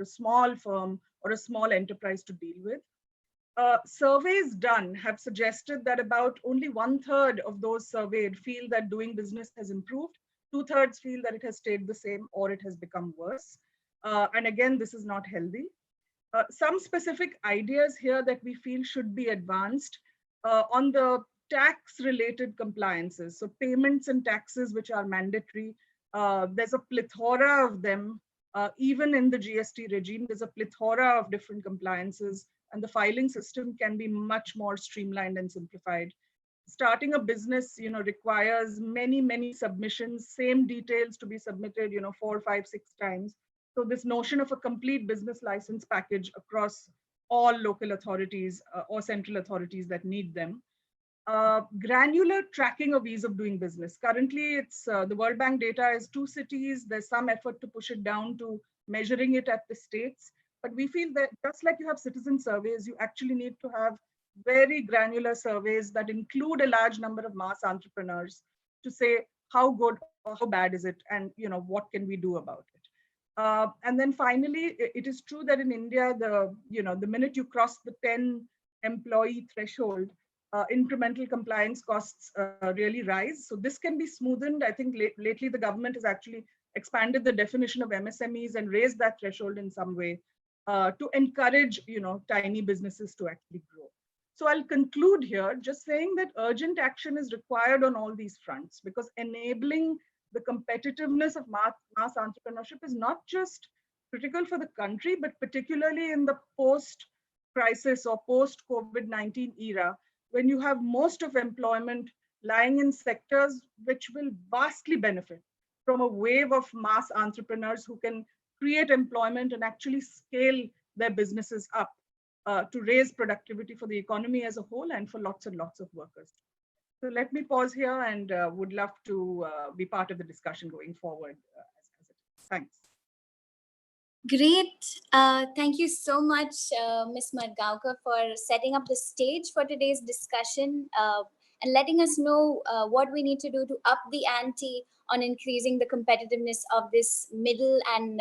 a small firm or a small enterprise to deal with. Surveys done have suggested that about only 1/3 of those surveyed feel that doing business has improved. 2/3 feel that it has stayed the same or it has become worse. And again, this is not healthy. Some specific ideas here that we feel should be advanced on the tax-related compliances. So payments and taxes, which are mandatory, there's a plethora of them. Even in the GST regime, there's a plethora of different compliances, and the filing system can be much more streamlined and simplified. Starting a business, requires many submissions, same details to be submitted, 4, 5, 6 times. So this notion of a complete business license package across all local authorities or central authorities that need them. Granular tracking of ease of doing business. Currently, it's the World Bank data is 2 cities. There's some effort to push it down to measuring it at the states. But we feel that just like you have citizen surveys, you actually need to have very granular surveys that include a large number of mass entrepreneurs to say how good or how bad is it, and what can we do about it. And then finally, it is true that in India, the minute you cross the 10 employee threshold, incremental compliance costs really rise. So this can be smoothened. I think lately the government has actually expanded the definition of MSMEs and raised that threshold in some way to encourage tiny businesses to actually grow. So I'll conclude here just saying that urgent action is required on all these fronts, because enabling the competitiveness of mass entrepreneurship is not just critical for the country, but particularly in the post-crisis or post-COVID-19 era, when you have most of employment lying in sectors which will vastly benefit from a wave of mass entrepreneurs who can create employment and actually scale their businesses up to raise productivity for the economy as a whole and for lots and lots of workers. So let me pause here and would love to be part of the discussion going forward. Thanks. Great. Thank you so much, Ms. Margaonkar, for setting up the stage for today's discussion and letting us know what we need to do to up the ante on increasing the competitiveness of this middle and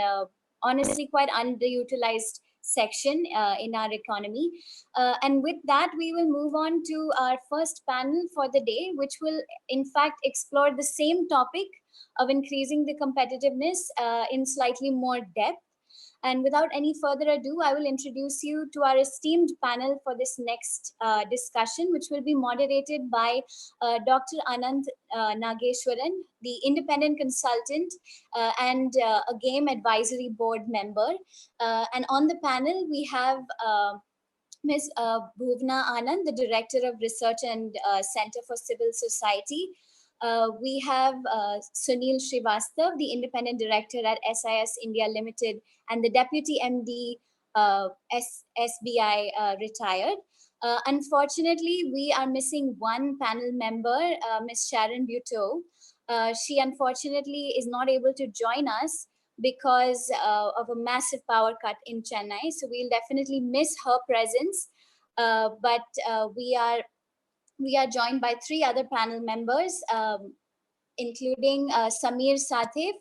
honestly quite underutilized section in our economy. And with that, we will move on to our first panel for the day, which will in fact explore the same topic of increasing the competitiveness in slightly more depth. And without any further ado, I will introduce you to our esteemed panel for this next discussion, which will be moderated by Dr. Anant Nageshwaran, the independent consultant and a game advisory board member. And on the panel, we have Ms. Bhuvna Anand, the Director of Research and Center for Civil Society. We have Sunil Srivastav, the Independent Director at SIS India Limited, and the Deputy MD, SBI retired. Unfortunately, we are missing one panel member, Ms. Sharon Buteau. She unfortunately is not able to join us because of a massive power cut in Chennai. So we'll definitely miss her presence, but we are joined by 3 other panel members, including Samir Sathe,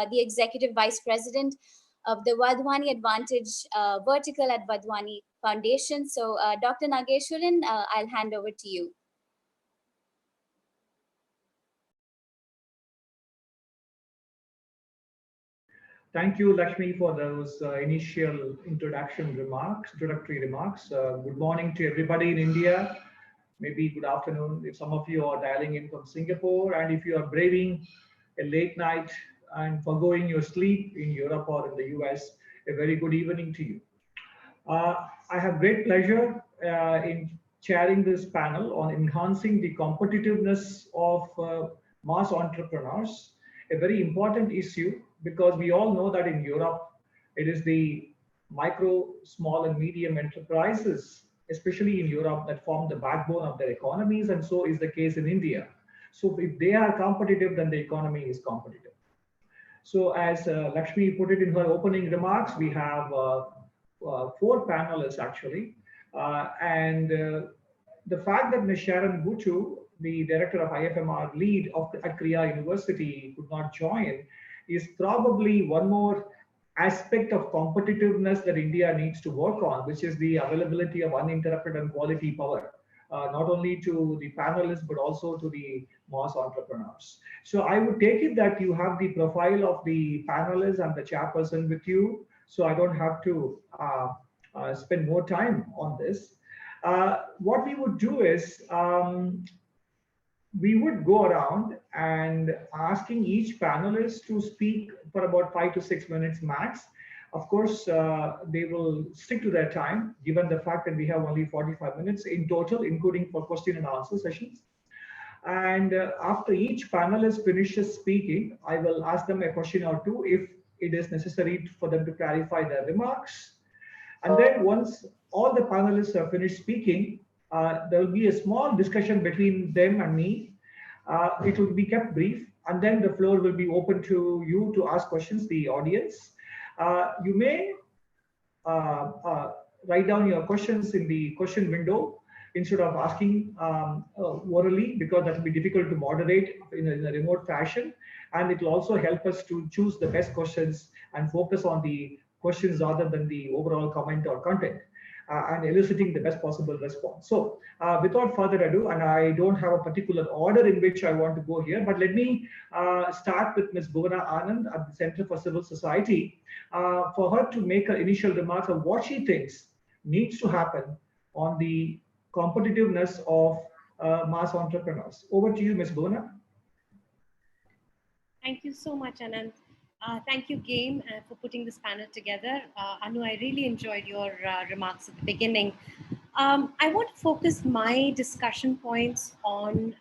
the Executive Vice President of the Vadhwani Advantage Vertical at Vadhwani Foundation. So Dr. Nageshwaran, I'll hand over to you. Thank you, Lakshmi, for those initial introductory remarks. Good morning to everybody in India. Maybe good afternoon if some of you are dialing in from Singapore, and if you are braving a late night and forgoing your sleep in Europe or in the US, a very good evening to you. I have great pleasure in chairing this panel on enhancing the competitiveness of mass entrepreneurs, a very important issue, because we all know that in Europe, it is the micro, small and medium enterprises, especially in Europe, that form the backbone of their economies, and so is the case in India. So if they are competitive, then the economy is competitive. So as Lakshmi put it in her opening remarks, we have 4 panelists actually. And the fact that Ms. Sharon Buteau, the director of IFMR lead at Kriya University, could not join is probably one more aspect of competitiveness that India needs to work on, which is the availability of uninterrupted and quality power, not only to the panelists, but also to the mass entrepreneurs. So I would take it that you have the profile of the panelists and the chairperson with you, so I don't have to spend more time on this. What we would do is, we would go around and asking each panelist to speak for about 5 to 6 minutes max. Of course, they will stick to their time, given the fact that we have only 45 minutes in total, including for question and answer sessions. And after each panelist finishes speaking, I will ask them a question or two if it is necessary for them to clarify their remarks. And then once all the panelists have finished speaking, there will be a small discussion between them and me. It will be kept brief, and then the floor will be open to you to ask questions, the audience. You may write down your questions in the question window instead of asking orally, because that will be difficult to moderate in a remote fashion. And it will also help us to choose the best questions and focus on the questions rather than the overall comment or content, and eliciting the best possible response. So without further ado, and I don't have a particular order in which I want to go here, but let me start with Ms. Bhuvana Anand at the Center for Civil Society, for her to make her initial remarks of what she thinks needs to happen on the competitiveness of mass entrepreneurs. Over to you, Ms. Bhuvana. Thank you so much, Anand. Thank you, Game, for putting this panel together. Anu, I really enjoyed your remarks at the beginning. I want to focus my discussion points on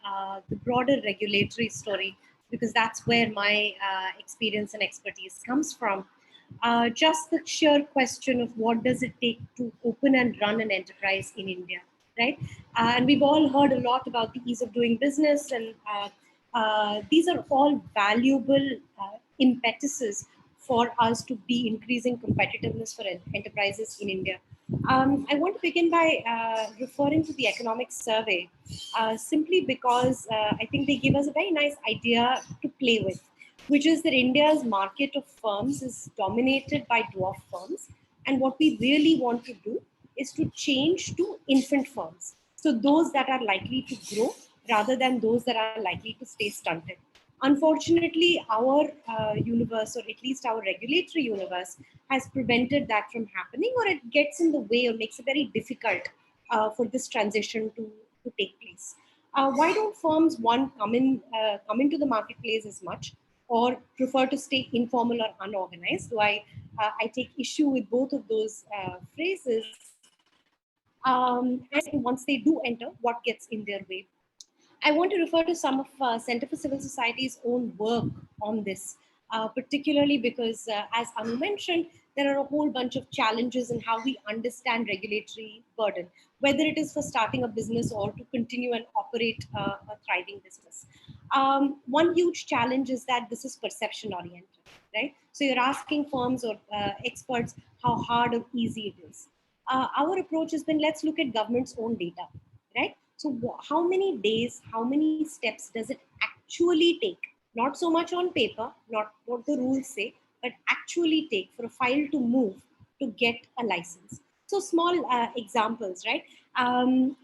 the broader regulatory story, because that's where my experience and expertise comes from. Just the sheer question of what does it take to open and run an enterprise in India, right? And we've all heard a lot about the ease of doing business, and these are all valuable impetuses for us to be increasing competitiveness for enterprises in India. I want to begin by referring to the economic survey, simply because I think they give us a very nice idea to play with, which is that India's market of firms is dominated by dwarf firms. And what we really want to do is to change to infant firms. So those that are likely to grow rather than those that are likely to stay stunted. Unfortunately, our universe, or at least our regulatory universe, has prevented that from happening, or it gets in the way or makes it very difficult for this transition to take place. Why don't firms, one, come into the marketplace as much, or prefer to stay informal or unorganized? So I take issue with both of those phrases. And once they do enter, what gets in their way? I want to refer to some of Center for Civil Society's own work on this, particularly because, as Anu mentioned, there are a whole bunch of challenges in how we understand regulatory burden, whether it is for starting a business or to continue and operate a thriving business. One huge challenge is that this is perception oriented, right? So you're asking firms or experts how hard or easy it is. Our approach has been, let's look at government's own data, right? So how many days, how many steps does it actually take? Not so much on paper, not what the rules say, but actually take for a file to move to get a license. So small examples, right?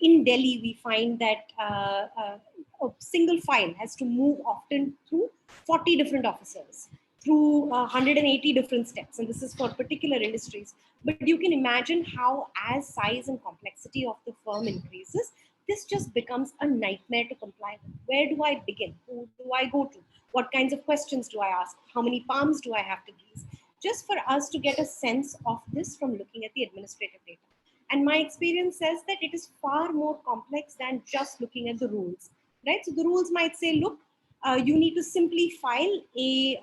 In Delhi, we find that a single file has to move often through 40 different officers, through 180 different steps. And this is for particular industries. But you can imagine how, as size and complexity of the firm increases, this just becomes a nightmare to comply with. Where do I begin? Who do I go to? What kinds of questions do I ask? How many palms do I have to grease? Just for us to get a sense of this from looking at the administrative data. And my experience says that it is far more complex than just looking at the rules, right? So the rules might say, look, you need to simply file a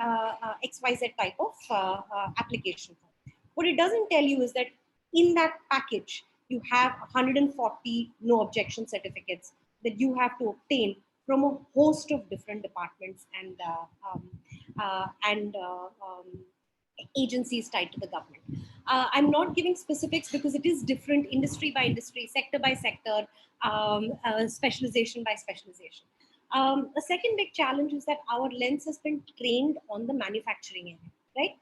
XYZ type of application form. What it doesn't tell you is that in that package, you have 140 no objection certificates that you have to obtain from a host of different departments and agencies tied to the government. I'm not giving specifics because it is different industry by industry, sector by sector, specialization by specialization. A second big challenge is that our lens has been trained on the manufacturing area, right?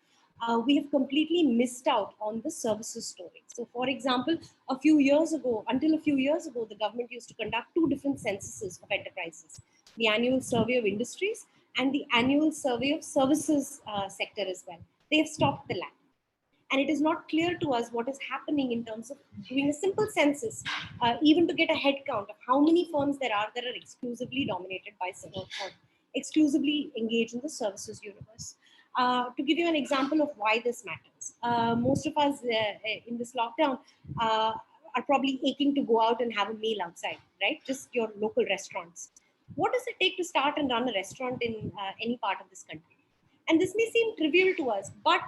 we have completely missed out on the services story. So for example, a few years ago, the government used to conduct two different censuses of enterprises, the annual survey of industries and the annual survey of services sector as well. They have stopped the lag. And it is not clear to us what is happening in terms of doing a simple census, even to get a head count of how many firms there are that are exclusively dominated by or exclusively engaged in the services universe. To give you an example of why this matters, most of us in this lockdown are probably aching to go out and have a meal outside, right? Just your local restaurants. What does it take to start and run a restaurant in any part of this country? And this may seem trivial to us, but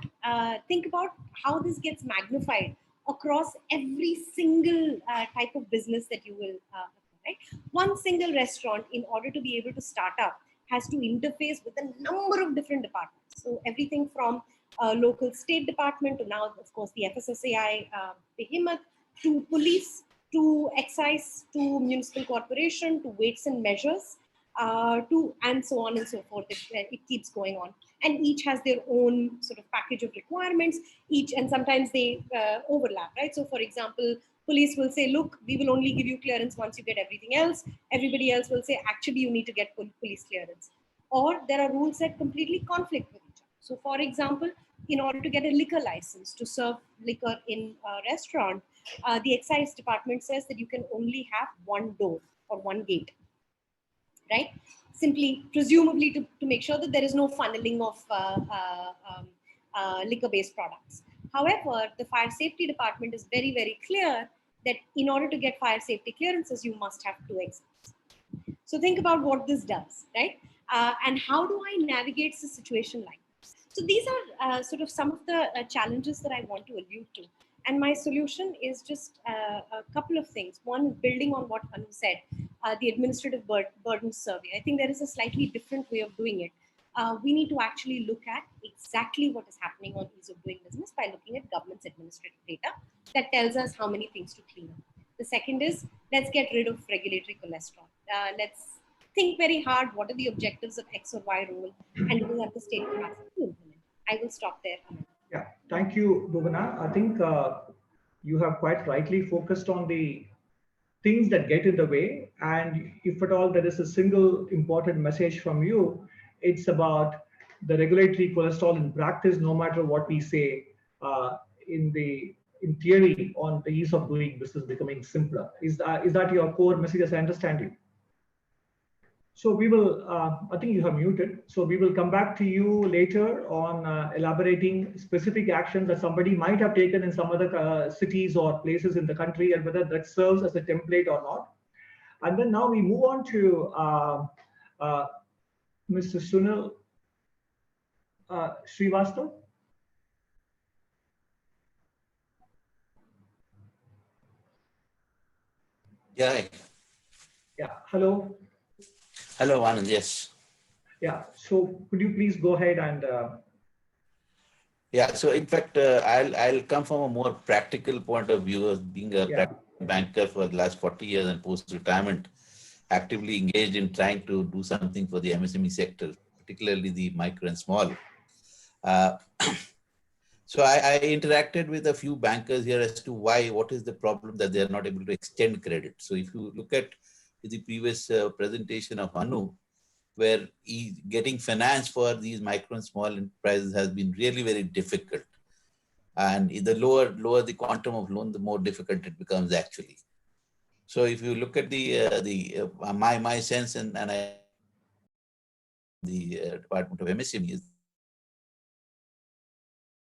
think about how this gets magnified across every single type of business that you will, right? One single restaurant, in order to be able to start up, has to interface with a number of different departments. So everything from local state department to now, of course, the FSSAI behemoth, to police, to excise, to municipal corporation, to weights and measures, to and so on and so forth. It keeps going on. And each has their own sort of package of requirements, and sometimes they overlap, right? So for example, police will say, look, we will only give you clearance once you get everything else. Everybody else will say, actually, you need to get police clearance. Or there are rules that completely conflict with each other. So for example, in order to get a liquor license to serve liquor in a restaurant, the excise department says that you can only have one door or one gate, right? Simply, presumably to make sure that there is no funneling of liquor-based products. However, the fire safety department is very, very clear that in order to get fire safety clearances, you must have two exits. So think about what this does, right? And how do I navigate the situation like this? So these are sort of some of the challenges that I want to allude to. And my solution is just a couple of things. One, building on what Anu said, the administrative burden survey. I think there is a slightly different way of doing it. We need to actually look at exactly what is happening on ease of doing business by looking at government's administrative data that tells us how many things to clean up. The second is, let's get rid of regulatory cholesterol. Let's think very hard, what are the objectives of X or Y role, and we have the state capacity to implement. I will stop there. Yeah, thank you, Bhuvana. I think you have quite rightly focused on the things that get in the way. And if at all there is a single important message from you, it's about the regulatory cholesterol in practice, no matter what we say in theory on the ease of doing business becoming simpler. Is that your core message as I understand it? So we will, I think you have muted. So we will come back to you later on elaborating specific actions that somebody might have taken in some other cities or places in the country, and whether that serves as a template or not. And then now we move on to Mr. Sunil Srivastav. Yeah. Yeah, hello. Hello, Anand. Yes. Yeah. So could you please go ahead and? Yeah. So in fact, I'll come from a more practical point of view of being a banker for the last 40 years and post-retirement, actively engaged in trying to do something for the MSME sector, particularly the micro and small. So I interacted with a few bankers here as to what is the problem that they are not able to extend credit. So if you look at the previous presentation of Anu, where getting finance for these micro and small enterprises has been really very difficult. And the lower the quantum of loan, the more difficult it becomes actually. So if you look at my sense and the Department of MSME is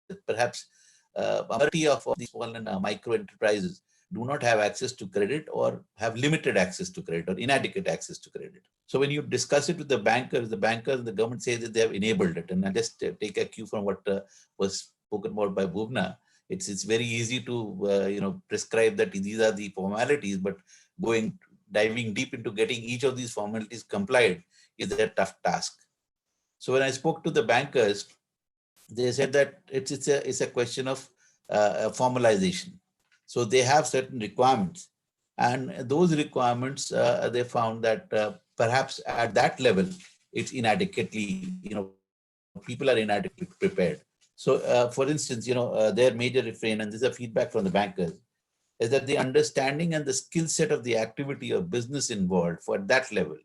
that perhaps a majority of these small and micro enterprises do not have access to credit or have limited access to credit or inadequate access to credit. So when you discuss it with the bankers and the government say that they have enabled it. And I just take a cue from what was spoken about by Bhuvana. It's very easy to prescribe that these are the formalities, but diving deep into getting each of these formalities complied is a tough task. So when I spoke to the bankers, they said that it's a question of formalization. So they have certain requirements, and those requirements they found that perhaps at that level it's inadequately, people are inadequately prepared. So, for instance, their major refrain, and this is a feedback from the bankers, is that the understanding and the skill set of the activity or business involved for that level.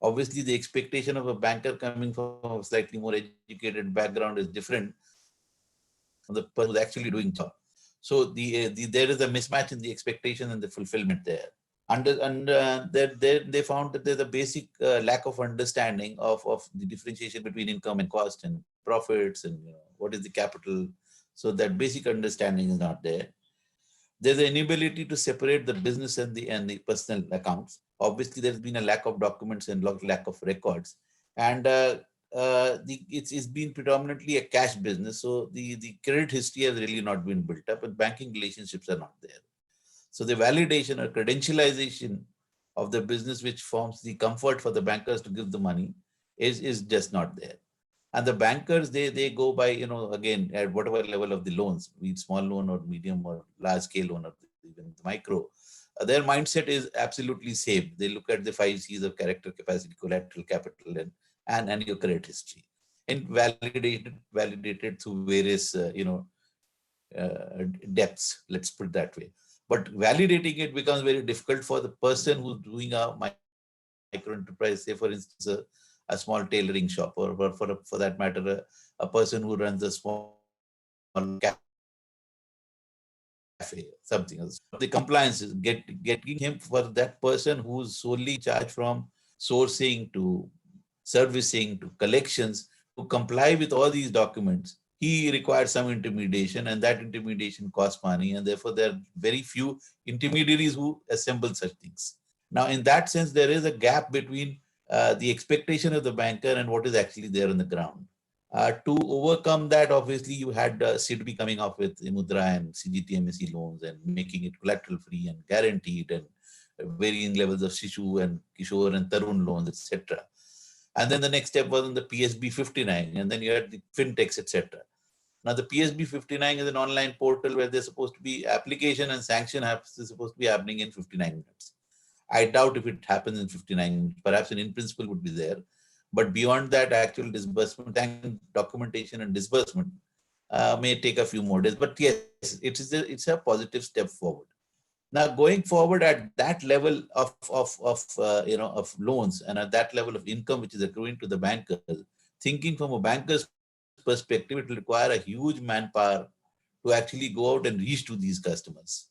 Obviously, the expectation of a banker coming from a slightly more educated background is different from the person who's actually doing job. So there is a mismatch in the expectation and the fulfillment there. They found that there's a basic lack of understanding of the differentiation between income and cost and profits and what is the capital. So that basic understanding is not there. There's an inability to separate the business and the personal accounts. Obviously, there's been a lack of documents and lack of records, and it's been predominantly a cash business. So the credit history has really not been built up, and banking relationships are not there. So the validation or credentialization of the business, which forms the comfort for the bankers to give the money, is just not there. And the bankers, they go by, again, at whatever level of the loans, be it small loan or medium or large scale loan or even micro, their mindset is absolutely same. They look at the 5 C's of character, capacity, collateral, capital, and your credit history, and validated through various, depths, let's put it that way. But validating it becomes very difficult for the person who's doing a micro enterprise, say for instance, a small tailoring shop, or for that matter, a person who runs a small cafe, something else. The compliance is getting him, for that person who's solely charged from sourcing to servicing to collections, to comply with all these documents. He requires some intermediation, and that intermediation costs money, and therefore there are very few intermediaries who assemble such things. Now, in that sense, there is a gap between the expectation of the banker and what is actually there on the ground. To overcome that, obviously, you had SIDBI coming up with Mudra and CGTMSE loans and making it collateral free and guaranteed, and varying levels of Shishu and Kishore and Tarun loans, etc. And then the next step was on the PSB 59, and then you had the fintechs, etc. Now, the PSB 59 is an online portal where there's supposed to be application and sanction is supposed to be happening in 59 minutes. I doubt if it happens in 59 minutes. Perhaps an in principle would be there. But beyond that, actual disbursement and documentation and disbursement may take a few more days. But yes, it's a positive step forward. Now, going forward at that level of loans and at that level of income which is accruing to the bankers, thinking from a banker's perspective, it will require a huge manpower to actually go out and reach to these customers.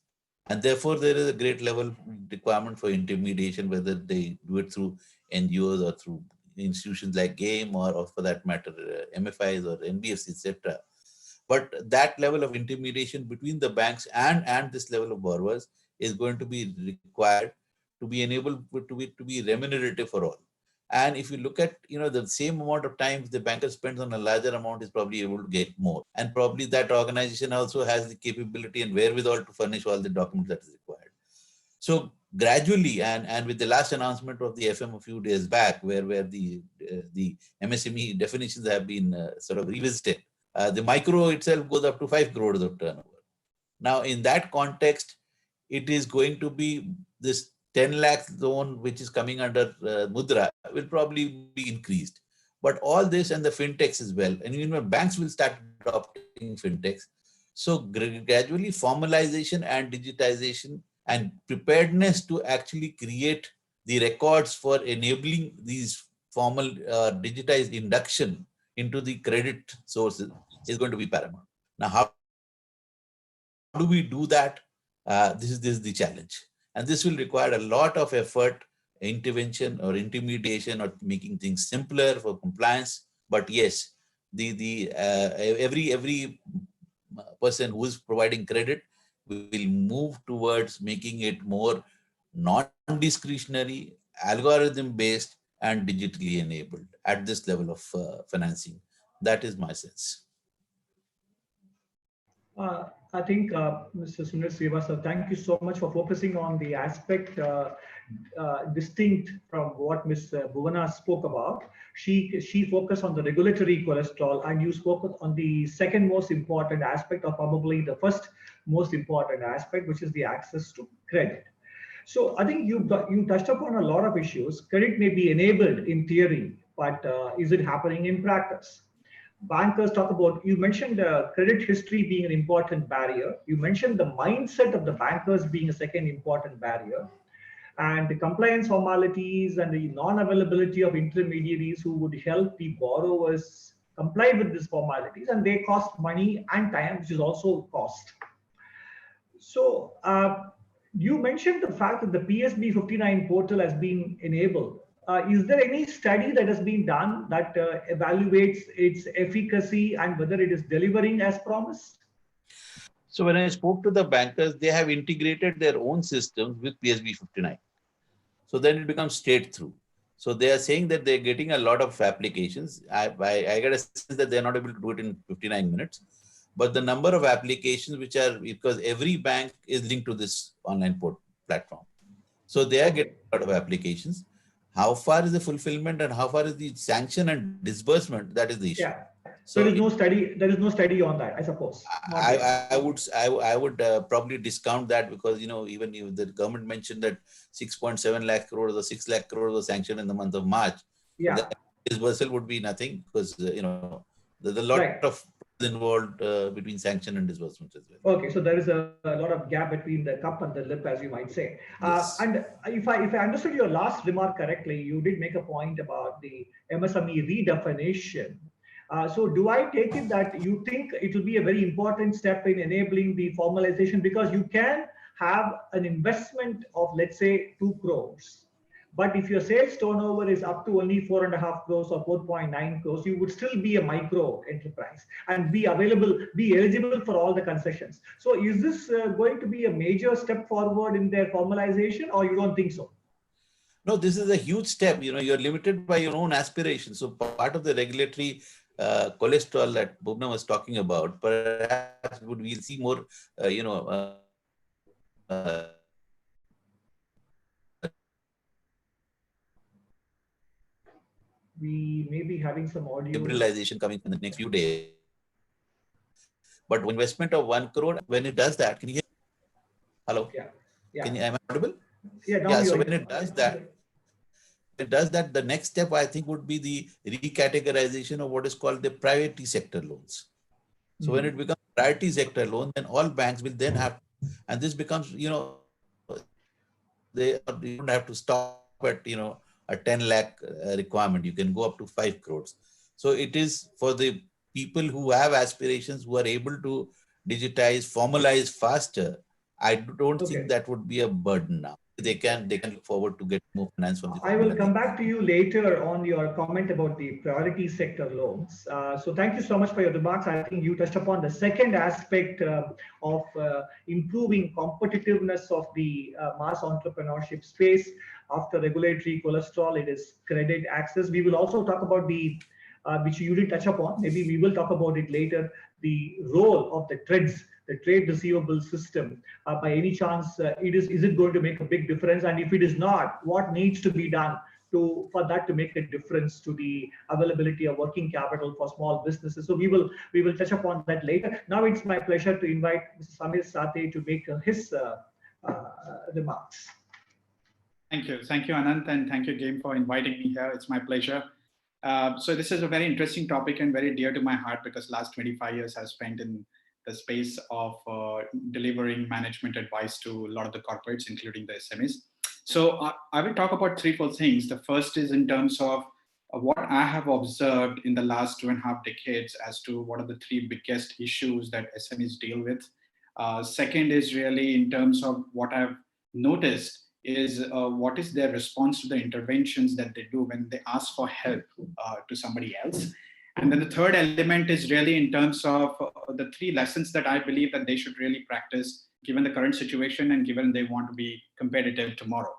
And therefore, there is a great level requirement for intermediation, whether they do it through NGOs or through institutions like GAME or for that matter, MFIs or NBFCs, etc. But that level of intermediation between the banks and this level of borrowers is going to be required to be enabled to be remunerative for all. And if you look at the same amount of time the banker spends on a larger amount, is probably able to get more. And probably that organization also has the capability and wherewithal to furnish all the documents that is required. So gradually, and with the last announcement of the FM a few days back, where the MSME definitions have been sort of revisited, the micro itself goes up to 5 crores of turnover. Now, in that context, it is going to be this 10 lakh loan, which is coming under Mudra, will probably be increased. But all this and the fintechs as well, and banks will start adopting fintechs. So gradually, formalization and digitization and preparedness to actually create the records for enabling these formal digitized induction into the credit sources is going to be paramount. Now, how do we do that? This is the challenge. And this will require a lot of effort, intervention or intermediation, or making things simpler for compliance. But yes, every person who is providing credit will move towards making it more non-discretionary, algorithm-based, and digitally enabled at this level of financing. That is my sense. I think, Mr. Sunil Srivastava, thank you so much for focusing on the aspect distinct from what Ms. Bhuvana spoke about. She focused on the regulatory cholesterol, and you spoke on the second most important aspect, or probably the first most important aspect, which is the access to credit. So I think you touched upon a lot of issues. Credit may be enabled in theory, but is it happening in practice? bankers talk about, you mentioned credit history being an important barrier. You mentioned the mindset of the bankers being a second important barrier. And the compliance formalities and the non-availability of intermediaries who would help the borrowers comply with these formalities, and they cost money and time, which is also cost. So you mentioned the fact that the PSB 59 portal has been enabled. Is there any study that has been done that evaluates its efficacy and whether it is delivering as promised? So when I spoke to the bankers, they have integrated their own systems with PSB 59. So then it becomes straight through. So they are saying that they're getting a lot of applications. I get a sense that they're not able to do it in 59 minutes. But the number of applications which are, because every bank is linked to this online platform. So they are getting a lot of applications. How far is the fulfillment and how far is the sanction and disbursement? That is the issue. Yeah. So there is no study. There is no study on that, I suppose. I would probably discount that, because even if the government mentioned that 6.7 lakh crores or 6 lakh crores was sanctioned in the month of March. Yeah. The disbursal would be nothing, because there's a lot of involved between sanction and disbursement as well. Okay, so there is a lot of gap between the cup and the lip, as you might say. Yes. And if I understood your last remark correctly, you did make a point about the MSME redefinition. So do I take it that you think it will be a very important step in enabling the formalization, because you can have an investment of, let's say, 2 crores. But if your sales turnover is up to only 4.5 crores or 4.9 crores, you would still be a micro enterprise and be eligible for all the concessions. So is this going to be a major step forward in their formalization, or you don't think so? No, this is a huge step. You're limited by your own aspirations. So part of the regulatory cholesterol that Bhuvna was talking about, perhaps we'll see more, We may be having some audio liberalization coming in the next few days. But investment of 1 crore, when it does that, can you hear? Hello? Yeah. Am I audible? Yeah. So when it does that, the next step, I think, would be the recategorization of what is called the priority sector loans. So when it becomes priority sector loan, then all banks will then have, and this becomes, they don't have to stop at, a 10 lakh requirement. You can go up to 5 crores. So it is for the people who have aspirations, who are able to digitize, formalize faster. I don't think that would be a burden now. They can look forward to get more finance from the I will come back to you later on your comment about the priority sector loans. So thank you so much for your remarks. I think you touched upon the second aspect of improving competitiveness of the mass entrepreneurship space. After regulatory cholesterol, it is credit access. We will also talk about the, which you did touch upon, maybe we will talk about it later, the role of the TREDS, the trade receivable system. By any chance, is it going to make a big difference? And if it is not, what needs to be done for that to make a difference to the availability of working capital for small businesses? So we will touch upon that later. Now it's my pleasure to invite Mr. Samir Sathe to make his remarks. Thank you, Anant, and thank you, Game, for inviting me here. It's my pleasure. So this is a very interesting topic and very dear to my heart, because last 25 years I've spent in the space of delivering management advice to a lot of the corporates, including the SMEs. So I will talk about 3-4 things. The first is in terms of what I have observed in the last 2.5 decades as to what are the 3 biggest issues that SMEs deal with. Second is really in terms of what I've noticed is what is their response to the interventions that they do when they ask for help to somebody else. And then the third element is really in terms of the 3 lessons that I believe that they should really practice given the current situation and given they want to be competitive tomorrow.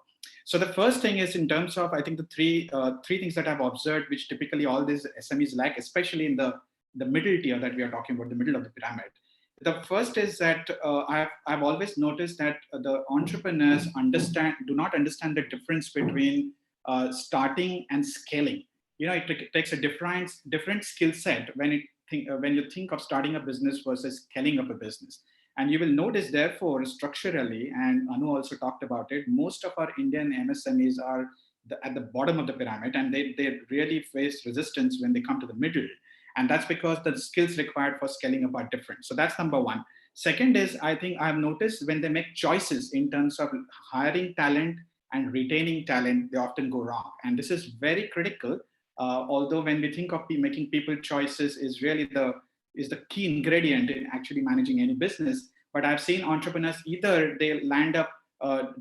So the first thing is in terms of, I think the three things that I've observed, which typically all these SMEs lack, especially in the middle tier that we are talking about, the middle of the pyramid. The first is that I've always noticed that the entrepreneurs do not understand the difference between starting and scaling. It takes a different skill set when you think of starting a business versus scaling up a business. And you will notice, therefore, structurally, and Anu also talked about it, most of our Indian MSMEs are at the bottom of the pyramid, and they really face resistance when they come to the middle. And that's because the skills required for scaling up are different. So that's number one. Second is, I think I've noticed when they make choices in terms of hiring talent and retaining talent, they often go wrong. And this is very critical. Although when we think of making people choices is really the key ingredient in actually managing any business. But I've seen entrepreneurs, either they land up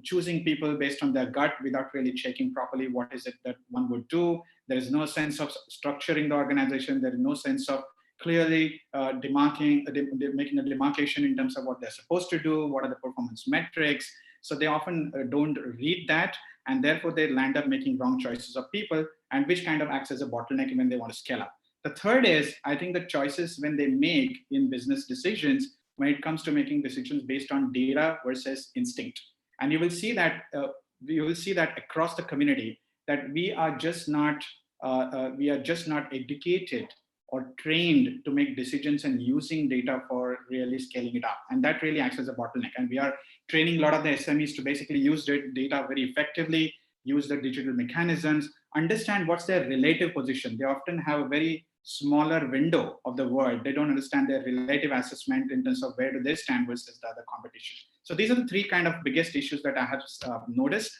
choosing people based on their gut without really checking properly what is it that one would do. There is no sense of structuring the organization. There is no sense of clearly making a demarcation in terms of what they're supposed to do, what are the performance metrics. So they often don't read that, and therefore they land up making wrong choices of people, and which kind of acts as a bottleneck when they want to scale up. The third is, I think the choices when they make in business decisions, when it comes to making decisions based on data versus instinct. And you will see that across the community, that we are just not educated or trained to make decisions and using data for really scaling it up. And that really acts as a bottleneck. And we are training a lot of the SMEs to basically use data very effectively, use the digital mechanisms, understand what's their relative position. They often have a very smaller window of the world. They don't understand their relative assessment in terms of where do they stand versus the other competition. So these are the three kind of biggest issues that I have noticed.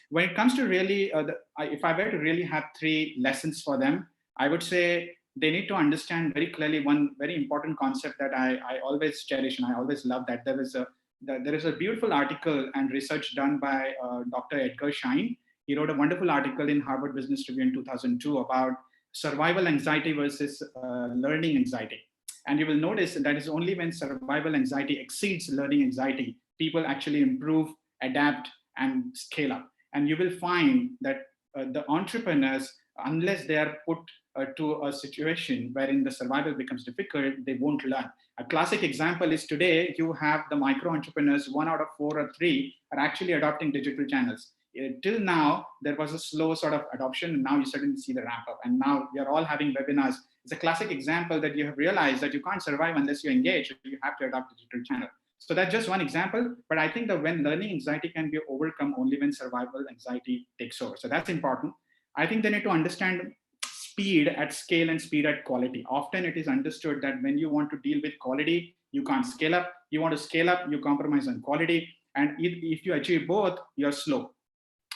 When it comes to really, if I were to really have three lessons for them, I would say they need to understand very clearly one very important concept that I always cherish and I always love, that there is a beautiful article and research done by Dr. Edgar Schein. He wrote a wonderful article in Harvard Business Review in 2002 about survival anxiety versus learning anxiety. And you will notice that it's only when survival anxiety exceeds learning anxiety, people actually improve, adapt, and scale up. And you will find that the entrepreneurs, unless they are put to a situation wherein the survival becomes difficult, they won't learn. A classic example is today, you have the micro entrepreneurs, 1 out of 4 or 3 are actually adopting digital channels. Till now, there was a slow sort of adoption, and now you suddenly see the ramp up. And now we are all having webinars. It's a classic example that you have realized that you can't survive unless you engage, you have to adopt a digital channel. So that's just one example, but I think that when learning anxiety can be overcome only when survival anxiety takes over. So that's important. I think they need to understand speed at scale and speed at quality. Often it is understood that when you want to deal with quality, you can't scale up. You want to scale up, you compromise on quality. And if you achieve both, you're slow.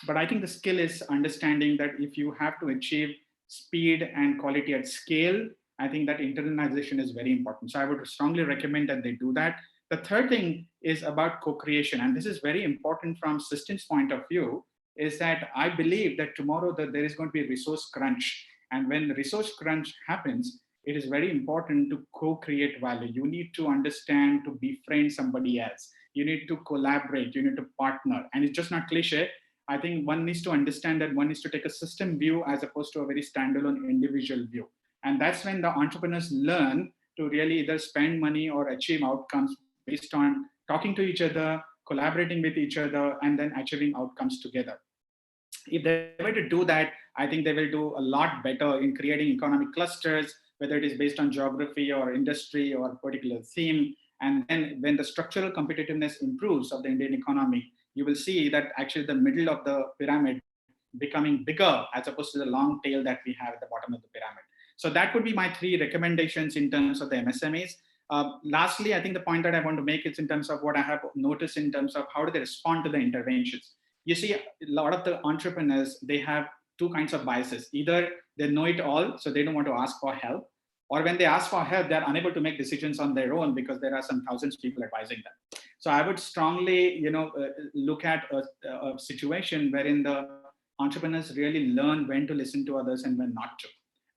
But I think the skill is understanding that if you have to achieve speed and quality at scale, I think that internalization is very important. So I would strongly recommend that they do that. The third thing is about co-creation. And this is very important from systems point of view, is that I believe that tomorrow that there is going to be a resource crunch. And when resource crunch happens, it is very important to co-create value. You need to understand to befriend somebody else. You need to collaborate, you need to partner. And it's just not cliche. I think one needs to understand that one needs to take a system view as opposed to a very standalone individual view. And that's when the entrepreneurs learn to really either spend money or achieve outcomes based on talking to each other, collaborating with each other, and then achieving outcomes together. If they were to do that, I think they will do a lot better in creating economic clusters, whether it is based on geography or industry or particular theme. And then when the structural competitiveness improves of the Indian economy, you will see that actually the middle of the pyramid becoming bigger as opposed to the long tail that we have at the bottom of the pyramid. So that would be my 3 recommendations in terms of the MSMEs. Lastly, I think the point that I want to make is in terms of what I have noticed in terms of how do they respond to the interventions. You see, a lot of the entrepreneurs, they have 2 kinds of biases. Either they know it all, so they don't want to ask for help, or when they ask for help, they're unable to make decisions on their own because there are some thousands of people advising them. So I would strongly, look at a situation wherein the entrepreneurs really learn when to listen to others and when not to.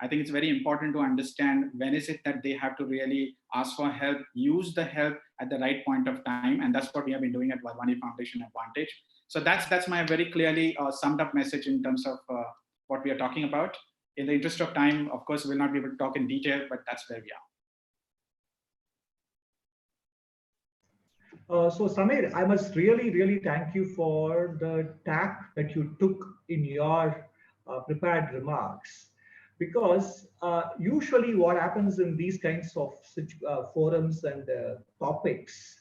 I think it's very important to understand when is it that they have to really ask for help, use the help at the right point of time. And that's what we have been doing at Wadhwani Foundation Advantage. So that's my very clearly summed up message in terms of what we are talking about. In the interest of time, of course, we'll not be able to talk in detail, but that's where we are. So Samir, I must really thank you for the tack that you took in your prepared remarks, because usually what happens in these kinds of forums and topics,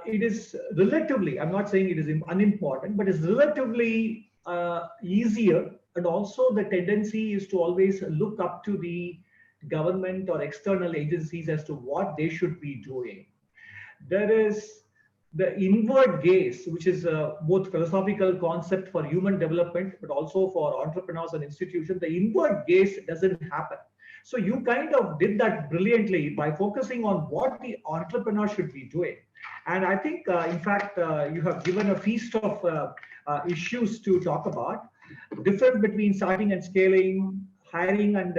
it is relatively, I'm not saying it is unimportant, but it's relatively easier. And also the tendency is to always look up to the government or external agencies as to what they should be doing. There is the inward gaze, which is a both philosophical concept for human development, but also for entrepreneurs and institutions. The inward gaze doesn't happen. So you kind of did that brilliantly by focusing on what the entrepreneur should be doing. And I think, in fact, you have given a feast of issues to talk about. Difference between starting and scaling, hiring and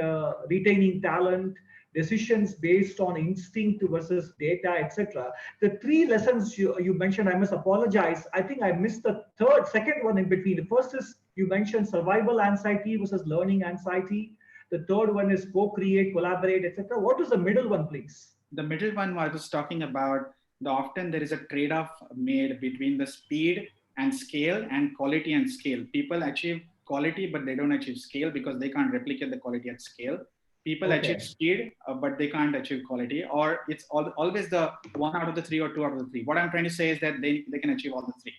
retaining talent, decisions based on instinct versus data, etc. The three lessons you mentioned, I must apologize. I think I missed the second one in between. The first is you mentioned survival anxiety versus learning anxiety. The third one is co-create, collaborate, etc. What is the middle one, please? The middle one I was talking about, often there is a trade-off made between the speed and scale and quality and scale. People achieve quality, but they don't achieve scale because they can't replicate the quality at scale. People achieve speed, but they can't achieve quality, or it's always the 1 out of the 3 or 2 out of the 3. What I'm trying to say is that they can achieve all the 3.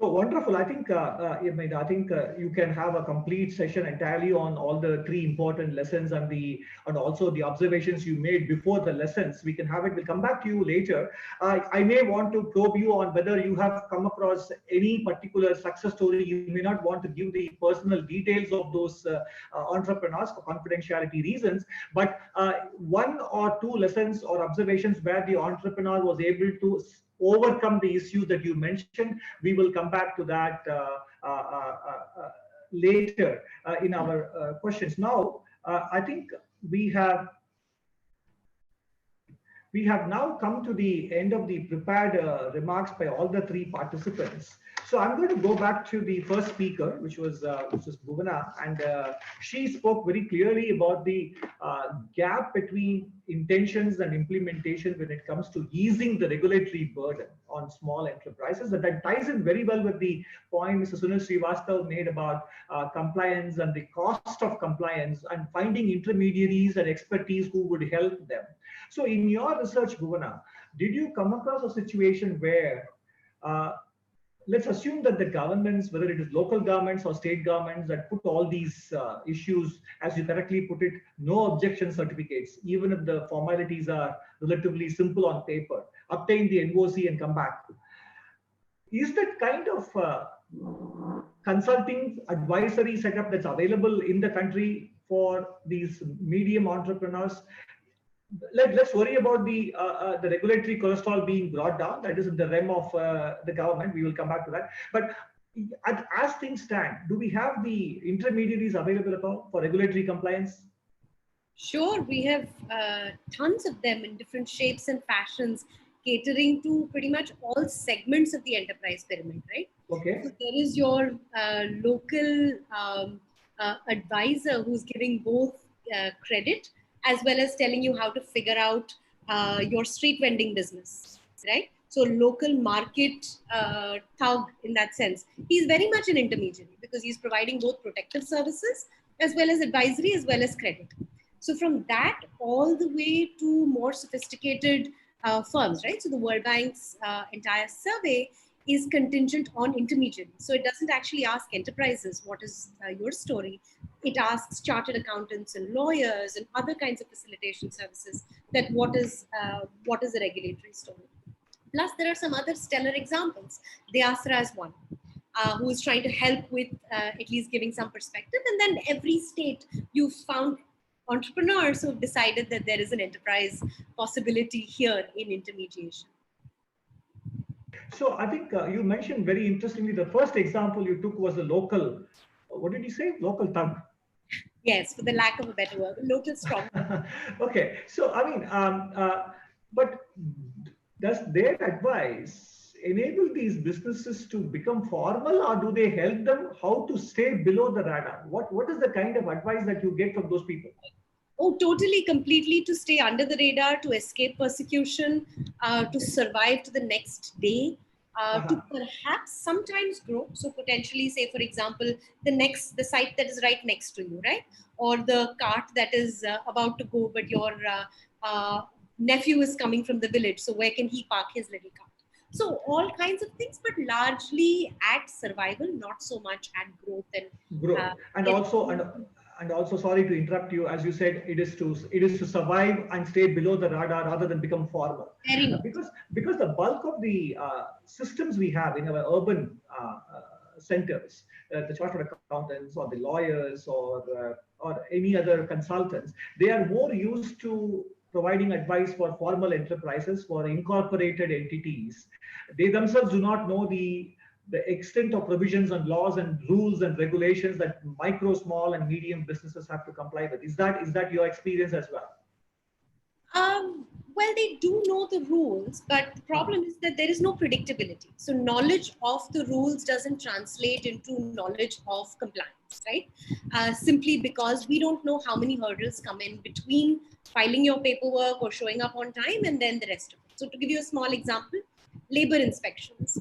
So wonderful. I think you can have a complete session entirely on all the 3 important lessons and also the observations you made before the lessons. We can have it. We'll come back to you later. I may want to probe you on whether you have come across any particular success story. You may not want to give the personal details of those entrepreneurs for confidentiality reasons, but 1 or 2 lessons or observations where the entrepreneur was able to overcome the issues that you mentioned. We will come back to that later in our questions. Now, I think we have now come to the end of the prepared remarks by all the 3 participants. So I'm going to go back to the first speaker, which was Bhuvana, and she spoke very clearly about the gap between intentions and implementation when it comes to easing the regulatory burden on small enterprises. And that ties in very well with the point Mr. Sunil Srivastav made about compliance and the cost of compliance and finding intermediaries and expertise who would help them. So in your research, Bhuvana, did you come across a situation where let's assume that the governments, whether it is local governments or state governments, that put all these issues, as you correctly put it, no objection certificates, even if the formalities are relatively simple on paper, obtain the NOC and come back. Is that kind of consulting advisory setup that's available in the country for these medium entrepreneurs? Let's worry about the regulatory cholesterol being brought down. That is in the realm of the government. We will come back to that. But as things stand, do we have the intermediaries available for regulatory compliance? Sure, we have tons of them in different shapes and fashions, catering to pretty much all segments of the enterprise pyramid, right? Okay. So there is your local advisor who's giving both credit as well as telling you how to figure out your street vending business, right? So local market thug in that sense. He's very much an intermediary because he's providing both protective services as well as advisory as well as credit. So from that all the way to more sophisticated firms, right? So the World Bank's entire survey is contingent on intermediaries. So it doesn't actually ask enterprises, what is your story? It asks chartered accountants and lawyers and other kinds of facilitation services that what is the regulatory story. Plus, there are some other stellar examples. The Asra is one, who is trying to help with at least giving some perspective. And then every state, you've found entrepreneurs who have decided that there is an enterprise possibility here in intermediation. So I think you mentioned very interestingly, the first example you took was a local, what did you say? Local thug. Yes, for the lack of a better word, local strong. Okay, so I mean, but does their advice enable these businesses to become formal, or do they help them how to stay below the radar? What is the kind of advice that you get from those people? Oh, totally, completely, to stay under the radar, to escape persecution, to survive to the next day, to perhaps sometimes grow. So potentially, say, for example, the site that is right next to you, right? Or the cart that is about to go, but your nephew is coming from the village. So where can he park his little cart? So all kinds of things, but largely at survival, not so much at growth. And and also sorry to interrupt you, as you said, it is to survive and stay below the radar rather than become formal. Very much. Because the bulk of the systems we have in our urban centers, the chartered accountants or the lawyers or any other consultants, they are more used to providing advice for formal enterprises, for incorporated entities. They themselves do not know the extent of provisions and laws and rules and regulations that micro, small, and medium businesses have to comply with. Is that your experience as well? Well, they do know the rules, but the problem is that there is no predictability. So knowledge of the rules doesn't translate into knowledge of compliance, right? Simply because we don't know how many hurdles come in between filing your paperwork or showing up on time and then the rest of it. So to give you a small example, labor inspections.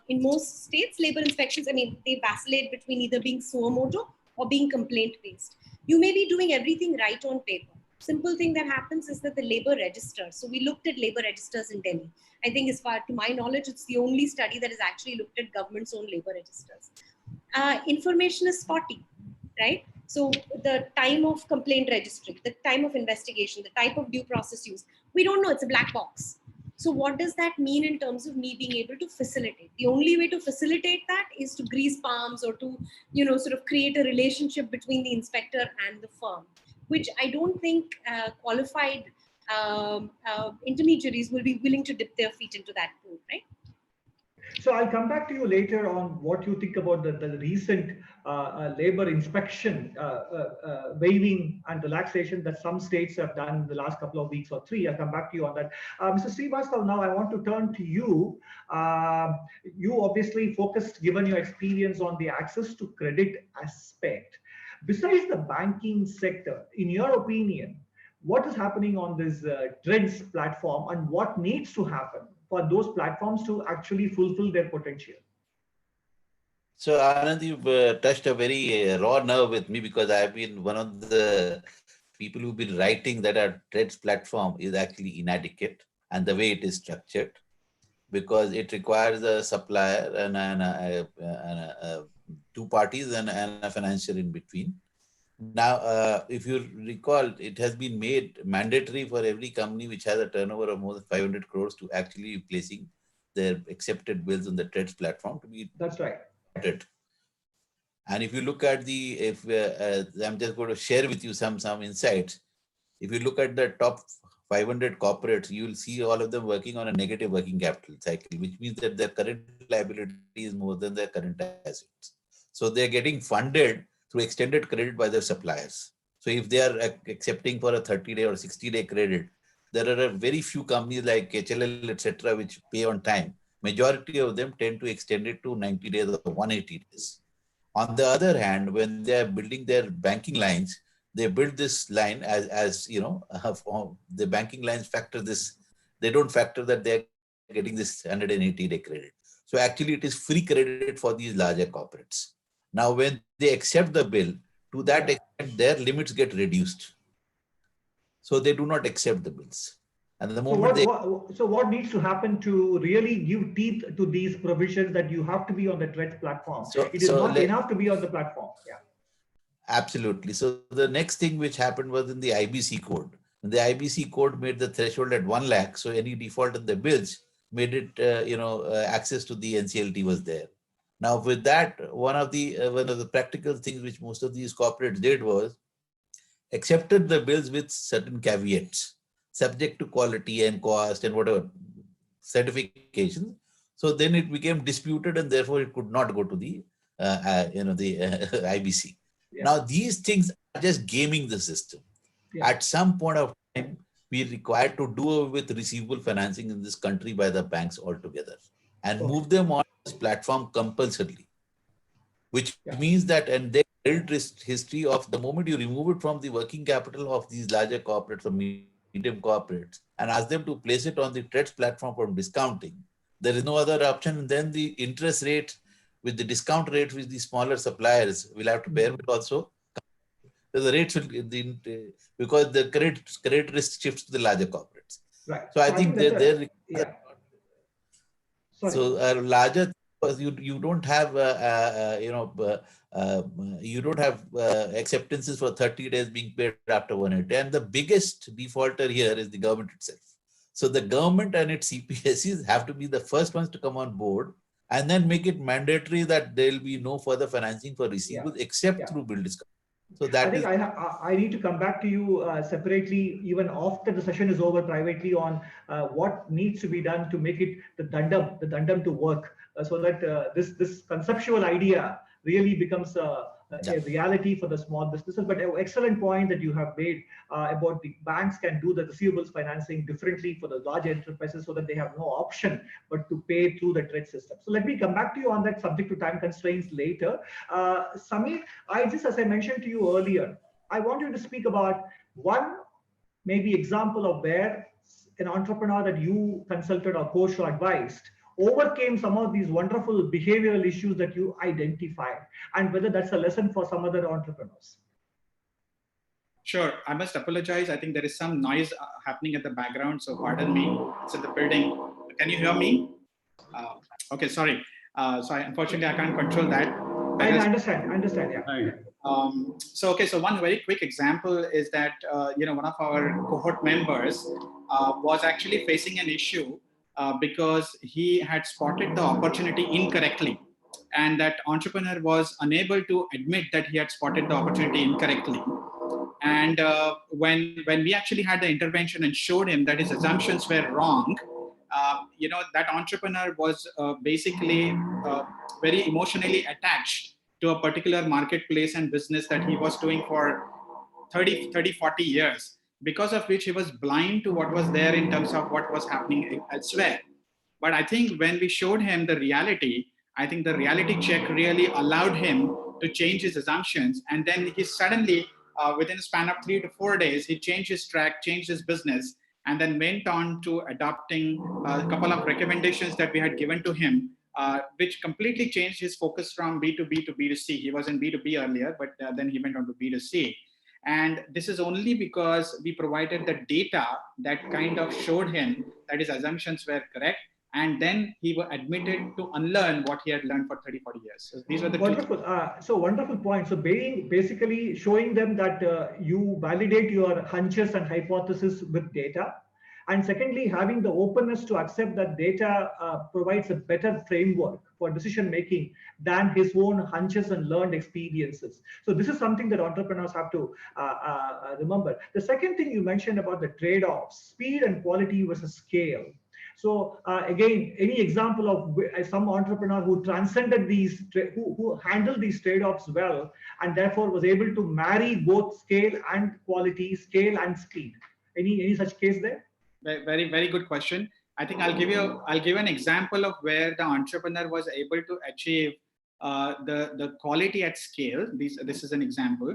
In most states, labor inspections, they vacillate between either being suo motu or being complaint-based. You may be doing everything right on paper. Simple thing that happens is that the labor register. So we looked at labor registers in Delhi. I think as far to my knowledge, it's the only study that has actually looked at government's own labor registers. Information is spotty, right? So the time of complaint registry, the time of investigation, the type of due process used, we don't know, it's a black box. So what does that mean in terms of me being able to facilitate? The only way to facilitate that is to grease palms or to, sort of create a relationship between the inspector and the firm, which I don't think qualified intermediaries will be willing to dip their feet into that pool, right? So I'll come back to you later on what you think about the recent labor inspection waiving and relaxation that some states have done in the last couple of weeks or three. I'll come back to you on that. Mr. Srivastav, now I want to turn to you. You obviously focused, given your experience, on the access to credit aspect. Besides the banking sector, in your opinion, what is happening on this TREDS platform and what needs to happen for those platforms to actually fulfill their potential? So Anand, you've touched a very raw nerve with me, because I've been one of the people who've been writing that our TREDS platform is actually inadequate, and the way it is structured, because it requires a supplier and two parties and a financier in between. Now, if you recall, it has been made mandatory for every company which has a turnover of more than 500 crores to actually be placing their accepted bills on the TREDS platform to be. That's right. And if you look at I'm just going to share with you some insights. If you look at the top 500 corporates, you will see all of them working on a negative working capital cycle, which means that their current liability is more than their current assets. So they're getting funded through extended credit by their suppliers. So if they are accepting for a 30-day or 60-day credit, there are very few companies like HLL, etc., which pay on time. Majority of them tend to extend it to 90 days or 180 days. On the other hand, when they are building their banking lines, they build this line as the banking lines factor this. They don't factor that they're getting this 180-day credit. So actually it is free credit for these larger corporates. Now, when they accept the bill, to that extent, their limits get reduced. So they do not accept the bills. And the moment so what needs to happen to really give teeth to these provisions that you have to be on the TREDS platform? It is not enough to be on the platform. Yeah. Absolutely. So the next thing which happened was in the IBC code. The IBC code made the threshold at 1 lakh. So any default in the bills made it, access to the NCLT was there. Now with that, one of the practical things which most of these corporates did was accepted the bills with certain caveats, subject to quality and cost and whatever certifications. So then it became disputed, and therefore it could not go to the IBC. Yeah. Now these things are just gaming the system. Yeah. At some point of time, we are required to do away with receivable financing in this country by the banks altogether and move them on this platform compulsorily, which means that, and their credit risk history of the moment you remove it from the working capital of these larger corporates or medium corporates and ask them to place it on the TREDS platform for discounting, there is no other option. And then the interest rate with the discount rate which the smaller suppliers will have to bear with also. So the rates will, because the credit risk shifts to the larger corporates. Right. So I think they're so a larger because you don't have you don't have acceptances for 30 days being paid after 180, and the biggest defaulter here is the government itself. So the government and its CPSEs have to be the first ones to come on board and then make it mandatory that there will be no further financing for receivables except through bill discount. So that I think I need to come back to you separately, even after the session is over, privately, on what needs to be done to make it the dandam to work, so that this conceptual idea really becomes a reality for the small businesses. But an excellent point that you have made about the banks can do the receivables financing differently for the large enterprises, so that they have no option but to pay through the trade system. So let me come back to you on that subject to time constraints later. Samir, as I mentioned to you earlier, I want you to speak about one maybe example of where an entrepreneur that you consulted or coached or advised overcame some of these wonderful behavioral issues that you identified, and whether that's a lesson for some other entrepreneurs. Sure. I must apologize. I think there is some noise happening at the background, so pardon me. It's in the building. Can you hear me? Okay, sorry. Unfortunately, I can't control that. I understand. Yeah. So one very quick example is that one of our cohort members was actually facing an issue because he had spotted the opportunity incorrectly, and that entrepreneur was unable to admit that he had spotted the opportunity incorrectly. And when we actually had the intervention and showed him that his assumptions were wrong, that entrepreneur was basically very emotionally attached to a particular marketplace and business that he was doing for 30, 40 years, because of which he was blind to what was there in terms of what was happening elsewhere. But I think when we showed him the reality, I think the reality check really allowed him to change his assumptions. And then he suddenly, within a span of 3 to 4 days, he changed his track, changed his business, and then went on to adopting a couple of recommendations that we had given to him, which completely changed his focus from B2B to B2C. He was in B2B earlier, but then he went on to B2C. And this is only because we provided the data that kind of showed him that his assumptions were correct. And then he was admitted to unlearn what he had learned for 30, 40 years. So these were the wonderful. So wonderful point. So basically showing them that you validate your hunches and hypotheses with data. And secondly, having the openness to accept that data provides a better framework for decision making than his own hunches and learned experiences. So this is something that entrepreneurs have to remember. The second thing you mentioned about the trade-offs, speed and quality versus scale. So again, any example of some entrepreneur who transcended these, who handled these trade-offs well, and therefore was able to marry both scale and quality, scale and speed. Any such case there? Very, very good question. I think I'll give an example of where the entrepreneur was able to achieve the quality at scale. This is an example.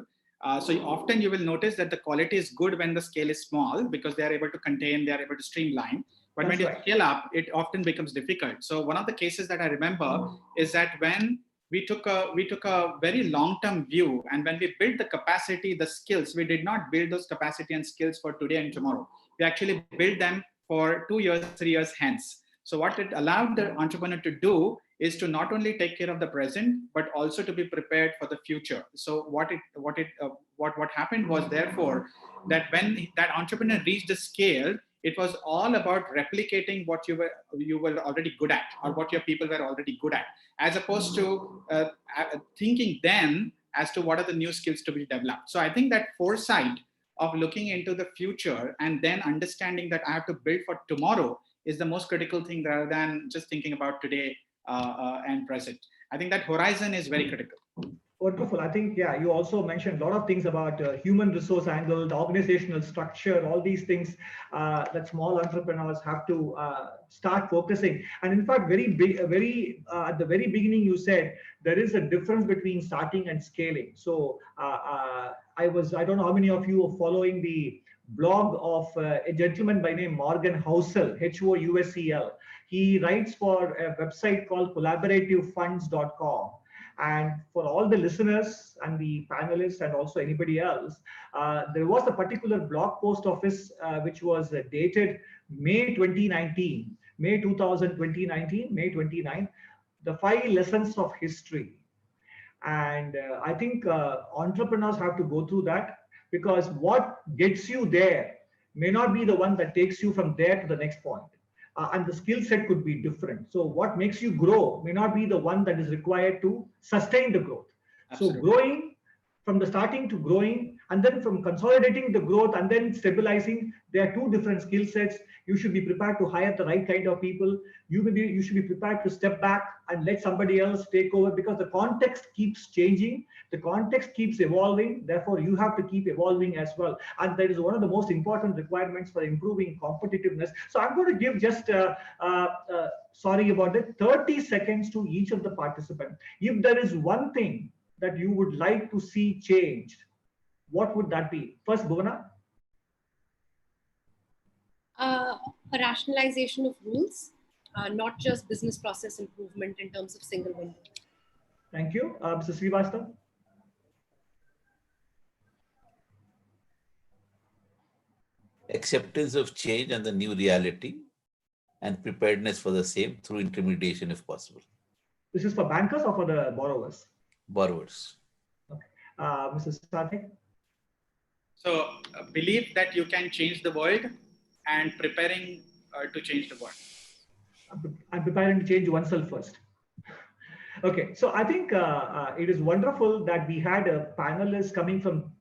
So often you will notice that the quality is good when the scale is small, because they are able to contain, they are able to streamline. But when you scale up, it often becomes difficult. So one of the cases that I remember is that when we took a very long-term view, and when we built the capacity, the skills, we did not build those capacity and skills for today and tomorrow. We actually built them for 2 years, 3 years hence. So what it allowed the entrepreneur to do is to not only take care of the present, but also to be prepared for the future. So what happened was, therefore, that when that entrepreneur reached the scale, it was all about replicating what you were already good at, or what your people were already good at, as opposed to thinking then as to what are the new skills to be developed. So I think that foresight of looking into the future and then understanding that I have to build for tomorrow is the most critical thing, rather than just thinking about today and present. I think that horizon is very critical. Wonderful. I think, yeah, you also mentioned a lot of things about human resource angle, the organizational structure, all these things that small entrepreneurs have to start focusing. And in fact, at the very beginning, you said there is a difference between starting and scaling. So I don't know how many of you are following the blog of a gentleman by name Morgan Housel, Housel. He writes for a website called collaborativefunds.com. And for all the listeners and the panelists and also anybody else, there was a particular blog post of his which was dated May 2019, May 29, the 5 lessons of history. And I think entrepreneurs have to go through that, because what gets you there may not be the one that takes you from there to the next point. And the skill set could be different. So what makes you grow may not be the one that is required to sustain the growth. Absolutely. So growing, from the starting to growing, and then from consolidating the growth and then stabilizing, there are 2 different skill sets. You should be prepared to hire the right kind of people. You should be prepared to step back and let somebody else take over, because the context keeps changing, the context keeps evolving. Therefore, you have to keep evolving as well. And that is one of the most important requirements for improving competitiveness. So I'm going to give just sorry about it, 30 seconds to each of the participants. If there is one thing that you would like to see changed, what would that be? First, Bhuvana. A rationalization of rules, not just business process improvement in terms of single window. Thank you. Mr. Srivastav. Acceptance of change and the new reality, and preparedness for the same through intermediation if possible. This is for bankers or for the borrowers? Borrowers. Okay. Mrs. Sathik. So believe that you can change the world and preparing to change the world. I'm preparing to change oneself first. Okay, so I think it is wonderful that we had a panelist coming from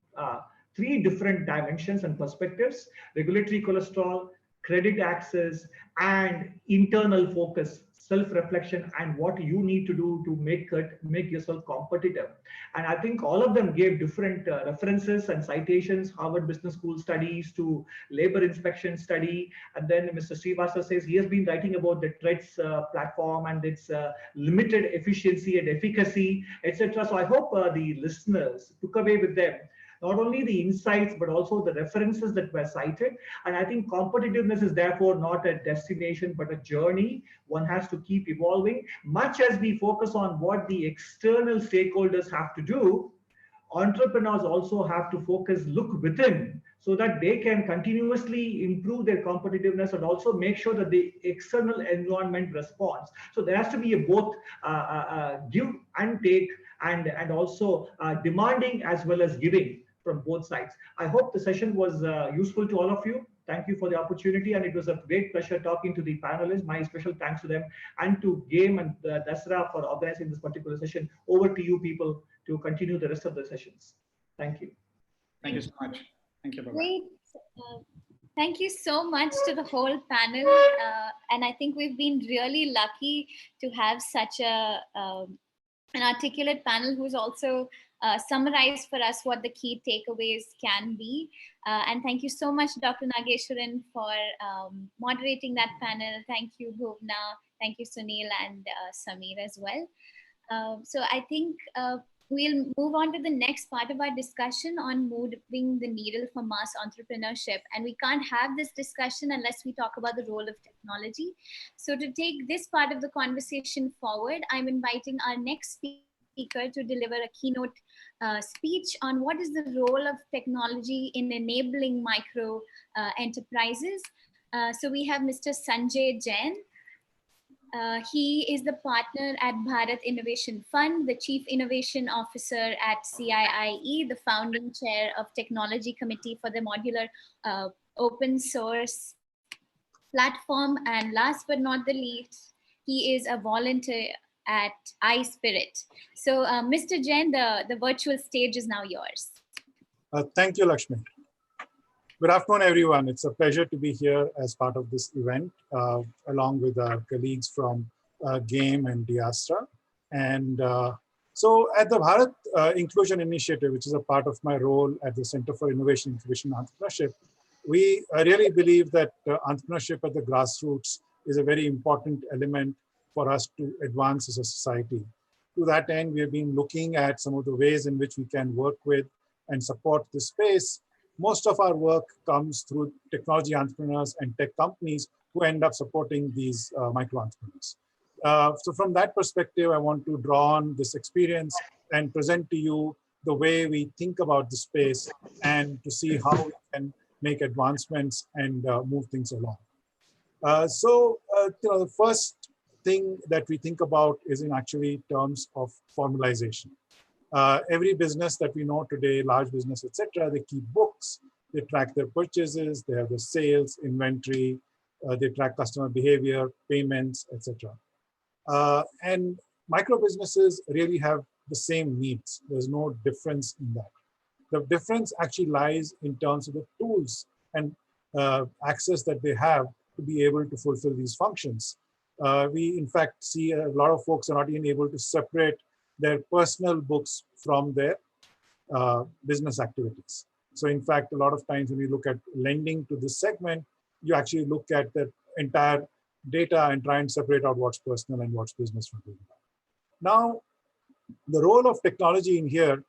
3 different dimensions and perspectives: regulatory cholesterol, credit access, and internal focus, self-reflection, and what you need to do to make yourself competitive. And I think all of them gave different references and citations: Harvard Business School studies to labor inspection study. And then Mr. Srivastava says he has been writing about the TREADS platform and its limited efficiency and efficacy, etc. So I hope the listeners took away with them not only the insights, but also the references that were cited. And I think competitiveness is therefore not a destination, but a journey. One has to keep evolving. Much as we focus on what the external stakeholders have to do, entrepreneurs also have to focus, look within, so that they can continuously improve their competitiveness and also make sure that the external environment responds. So there has to be a both give and take, and also demanding as well as giving from both sides. I hope the session was useful to all of you. Thank you for the opportunity, and it was a great pleasure talking to the panelists. My special thanks to them, and to Game and Dasra for organizing this particular session. Over to you people to continue the rest of the sessions. Thank you. Thank you so much. Thank you. Bye-bye. Great. Thank you so much to the whole panel. And I think we've been really lucky to have such an articulate panel who's also summarized for us what the key takeaways can be. And thank you so much, Dr. Nageshwaran, for moderating that panel. Thank you, Bhuvna. Thank you, Sunil and Samir as well. So I think we'll move on to the next part of our discussion on moving the needle for mass entrepreneurship. And we can't have this discussion unless we talk about the role of technology. So to take this part of the conversation forward, I'm inviting our next speaker to deliver a keynote speech on what is the role of technology in enabling micro enterprises. So we have Mr. Sanjay Jain. He is the partner at Bharat Innovation Fund, the Chief Innovation Officer at CIIE, the founding chair of Technology Committee for the Modular Open Source Platform. And last but not the least, he is a volunteer at iSpirit. So Mr. Jain, the virtual stage is now yours. Thank you, Lakshmi. Good afternoon, everyone. It's a pleasure to be here as part of this event, along with our colleagues from GAME and Diastra. And so at the Bharat Inclusion Initiative, which is a part of my role at the Center for Innovation, Incubation, and Entrepreneurship, we really believe that entrepreneurship at the grassroots is a very important element for us to advance as a society. To that end, we have been looking at some of the ways in which we can work with and support this space. Most of our work comes through technology entrepreneurs and tech companies who end up supporting these micro entrepreneurs. So from that perspective, I want to draw on this experience and present to you the way we think about the space and to see how we can make advancements and move things along. The first thing that we think about is in actually terms of formalization. Every business that we know today, large business, etc., they keep books, they track their purchases, they have the sales, inventory, they track customer behavior, payments, etc. And micro businesses really have the same needs. There's no difference in that. The difference actually lies in terms of the tools and access that they have to be able to fulfill these functions. We, in fact, see a lot of folks are not even able to separate their personal books from their business activities. So in fact, a lot of times when you look at lending to this segment, you actually look at the entire data and try and separate out what's personal and what's business from doing that. Now, the role of technology in here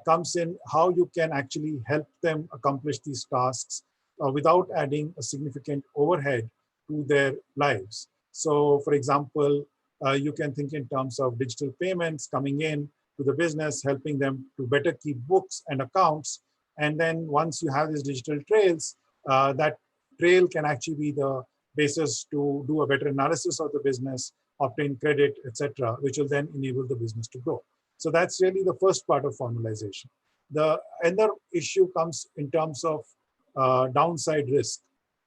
comes in how you can actually help them accomplish these tasks without adding a significant overhead to their lives. So for example, you can think in terms of digital payments coming in to the business, helping them to better keep books and accounts. And then once you have these digital trails, that trail can actually be the basis to do a better analysis of the business, obtain credit, etc., which will then enable the business to grow. So that's really the first part of formalization. The other issue comes in terms of downside risk.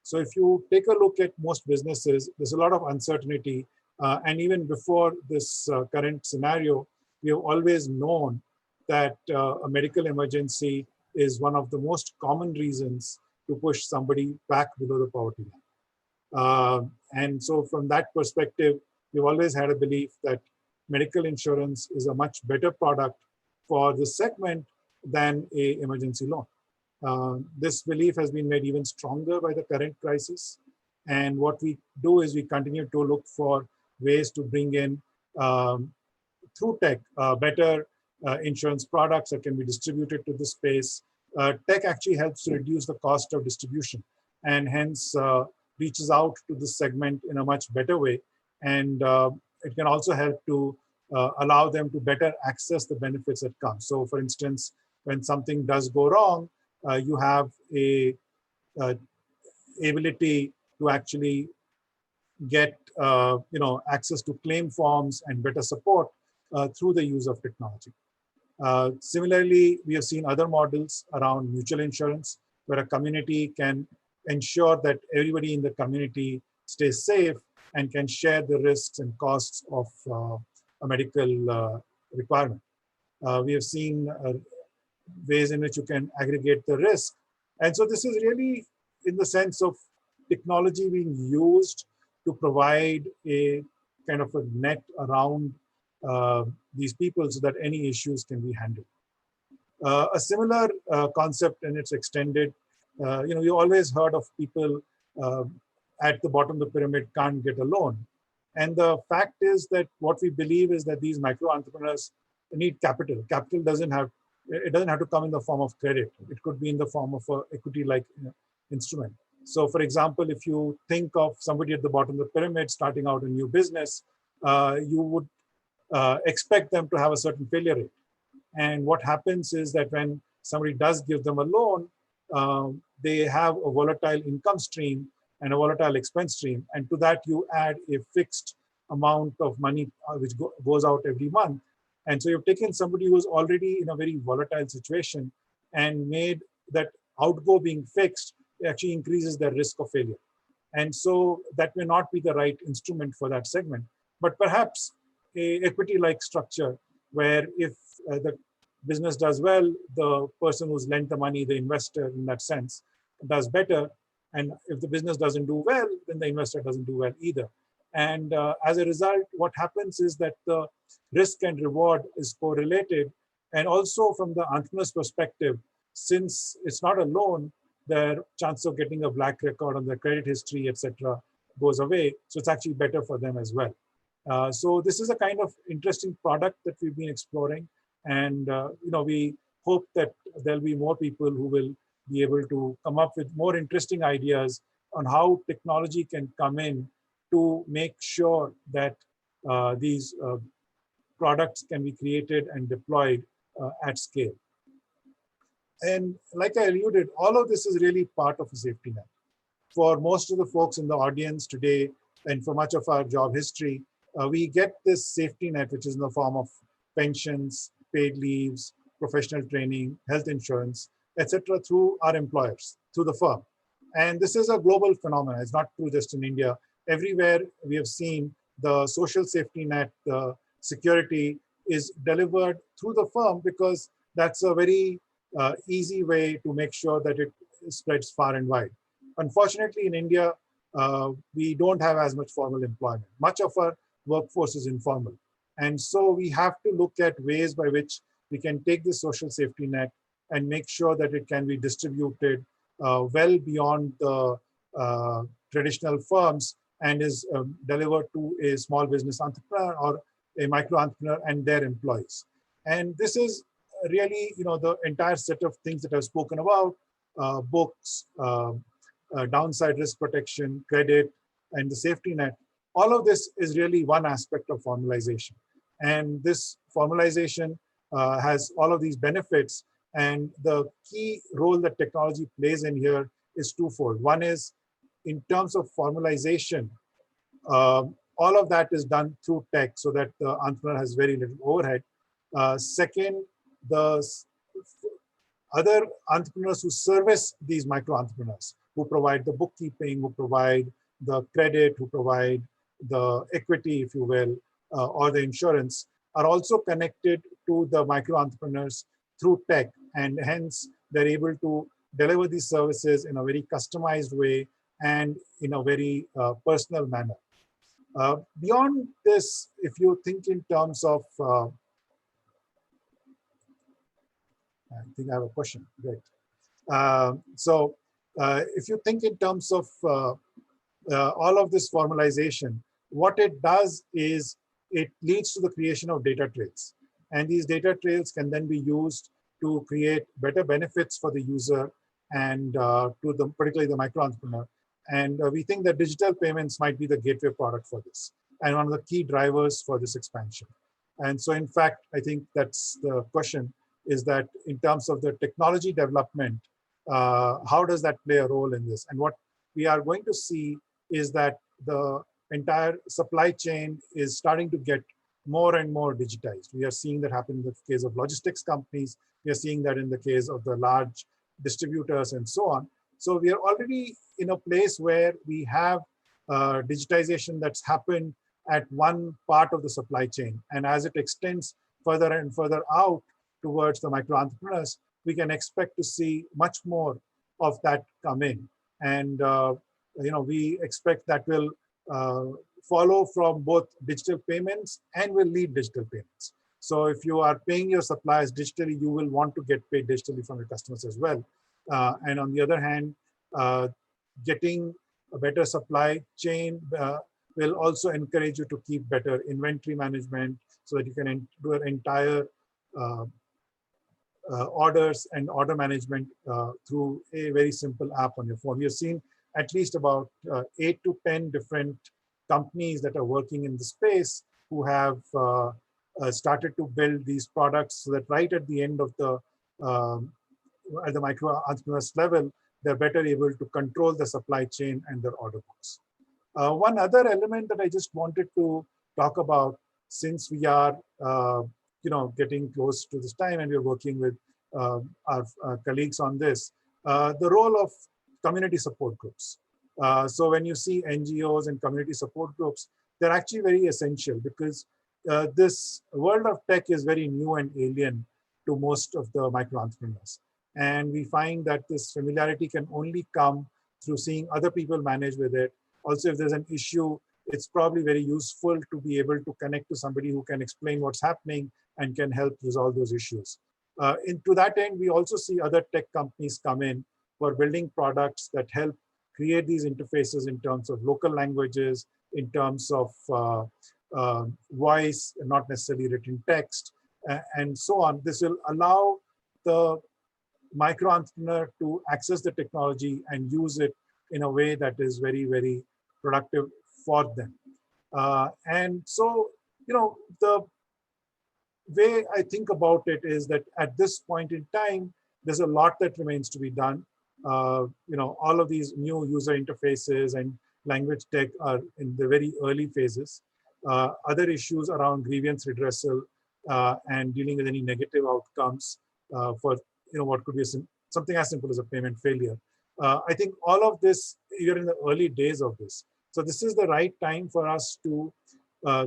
So if you take a look at most businesses, there's a lot of uncertainty. And even before this current scenario, we have always known that a medical emergency is one of the most common reasons to push somebody back below the poverty line. And so from that perspective, we've always had a belief that medical insurance is a much better product for this segment than a emergency loan. This belief has been made even stronger by the current crisis. And what we do is we continue to look for ways to bring in, through tech, better insurance products that can be distributed to the space. Tech actually helps to reduce the cost of distribution and hence reaches out to this segment in a much better way. And it can also help to allow them to better access the benefits that come. So for instance, when something does go wrong, you have a ability to actually get access to claim forms and better support through the use of technology. Similarly, we have seen other models around mutual insurance, where a community can ensure that everybody in the community stays safe and can share the risks and costs of a medical requirement. We have seen ways in which you can aggregate the risk. And so this is really in the sense of technology being used to provide a kind of a net around these people so that any issues can be handled. A similar concept, and it's extended, you always heard of people at the bottom of the pyramid can't get a loan. And the fact is that what we believe is that these micro entrepreneurs need capital. Capital doesn't have to come in the form of credit. It could be in the form of an equity-like instrument. So for example, if you think of somebody at the bottom of the pyramid starting out a new business, you would expect them to have a certain failure rate. And what happens is that when somebody does give them a loan, they have a volatile income stream and a volatile expense stream. And to that, you add a fixed amount of money which goes out every month. And so you've taken somebody who's already in a very volatile situation and made that outgo being fixed, it actually increases their risk of failure. And so that may not be the right instrument for that segment, but perhaps a equity-like structure where if the business does well, the person who's lent the money, the investor in that sense, does better. And if the business doesn't do well, then the investor doesn't do well either. And as a result, what happens is that the risk and reward is correlated. And also from the entrepreneur's perspective, since it's not a loan, their chance of getting a black record on their credit history, etc., goes away. So it's actually better for them as well. So this is a kind of interesting product that we've been exploring. And we hope that there'll be more people who will be able to come up with more interesting ideas on how technology can come in to make sure that these products can be created and deployed at scale. And like I alluded, all of this is really part of a safety net. For most of the folks in the audience today, and for much of our job history, we get this safety net, which is in the form of pensions, paid leaves, professional training, health insurance, etc., through our employers, through the firm. And this is a global phenomenon. It's not true just in India. Everywhere we have seen the social safety net, the security is delivered through the firm, because that's a very easy way to make sure that it spreads far and wide. Unfortunately, in India, we don't have as much formal employment. Much of our workforce is informal. And so we have to look at ways by which we can take the social safety net and make sure that it can be distributed well beyond the traditional firms and is delivered to a small business entrepreneur or a micro entrepreneur and their employees. And this is really, the entire set of things that I've spoken about, books, downside risk protection, credit, and the safety net. All of this is really one aspect of formalization. And this formalization has all of these benefits. And the key role that technology plays in here is twofold. One is, in terms of formalization, all of that is done through tech so that the entrepreneur has very little overhead. Second, the other entrepreneurs who service these micro entrepreneurs, who provide the bookkeeping, who provide the credit, who provide the equity, if you will, or the insurance, are also connected to the micro entrepreneurs through tech. And hence, they're able to deliver these services in a very customized way and in a very personal manner. Beyond this, if you think in terms of, I think I have a question, great. If you think in terms of all of this formalization, what it does is it leads to the creation of data trails. And these data trails can then be used to create better benefits for the user and particularly the micro entrepreneur. And we think that digital payments might be the gateway product for this and one of the key drivers for this expansion. And so, in fact, I think that's the question, is that in terms of the technology development, how does that play a role in this? And what we are going to see is that the entire supply chain is starting to get more and more digitized. We are seeing that happen in the case of logistics companies. We are seeing that in the case of the large distributors and so on. So we are already in a place where we have digitization that's happened at one part of the supply chain. And as it extends further and further out towards the micro entrepreneurs, we can expect to see much more of that come in. And we expect that will follow from both digital payments and will lead digital payments. So if you are paying your suppliers digitally, you will want to get paid digitally from your customers as well. And on the other hand, getting a better supply chain will also encourage you to keep better inventory management so that you can do an entire orders and order management through a very simple app on your phone. We have seen at least about 8 to 10 different companies that are working in the space who have started to build these products so that right at the end of the at the micro entrepreneurs level, they're better able to control the supply chain and their order books. One other element that I just wanted to talk about, since we are getting close to this time and we're working with our colleagues on this, the role of community support groups. So when you see NGOs and community support groups, they're actually very essential because this world of tech is very new and alien to most of the micro entrepreneurs. And we find that this familiarity can only come through seeing other people manage with it. Also, if there's an issue, it's probably very useful to be able to connect to somebody who can explain what's happening and can help resolve those issues. To that end, we also see other tech companies come in for building products that help create these interfaces in terms of local languages, in terms of voice, not necessarily written text, and so on. This will allow the micro entrepreneur to access the technology and use it in a way that is very, very productive for them. And so, the way I think about it is that at this point in time, there's a lot that remains to be done. All of these new user interfaces and language tech are in the very early phases. other issues around grievance redressal and dealing with any negative outcomes for what could be something as simple as a payment failure. I think all of this, you're in the early days of this. So this is the right time for us to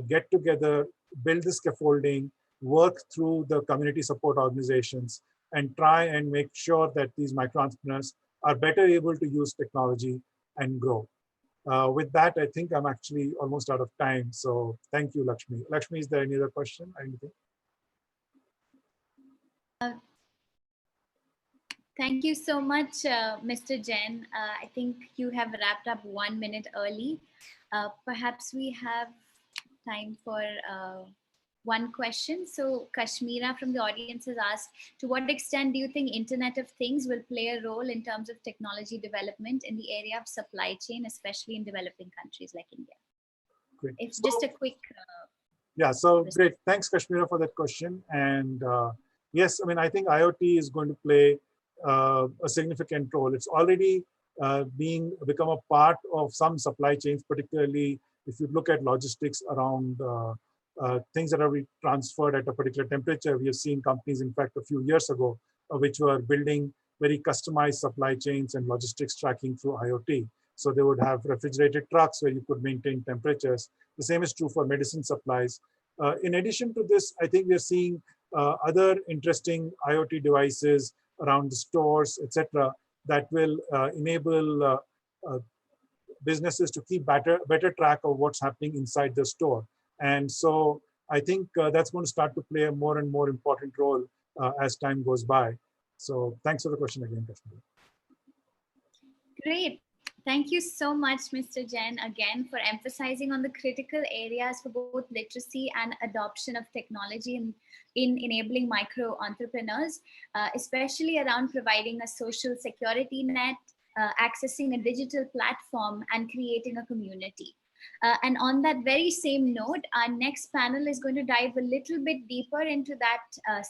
get together, build the scaffolding, work through the community support organizations, and try and make sure that these micro entrepreneurs are better able to use technology and grow. With that, I think I'm actually almost out of time. So thank you, Lakshmi. Lakshmi, is there any other question or anything? Thank you so much, Mr. Jain. I think you have wrapped up 1 minute early. Perhaps we have time for one question. So Kashmira from the audience has asked, to what extent do you think Internet of Things will play a role in terms of technology development in the area of supply chain, especially in developing countries like India? Great. If just a quick. Yeah, so great. Thanks, Kashmira, for that question. And yes, I mean, I think IoT is going to play a significant role. It's already become a part of some supply chains, particularly if you look at logistics around things that are transferred at a particular temperature. We have seen companies, in fact, a few years ago, which were building very customized supply chains and logistics tracking through IoT. So they would have refrigerated trucks where you could maintain temperatures. The same is true for medicine supplies. In addition to this, I think we're seeing other interesting IoT devices around the stores, etc., that will enable businesses to keep better track of what's happening inside the store. And so I think that's going to start to play a more and more important role as time goes by. So thanks for the question again, Kashmir. Great. Thank you so much, Mr. Jain, again, for emphasizing on the critical areas for both literacy and adoption of technology in enabling micro entrepreneurs, especially around providing a social security net, accessing a digital platform, and creating a community. And on that very same note, our next panel is going to dive a little bit deeper into that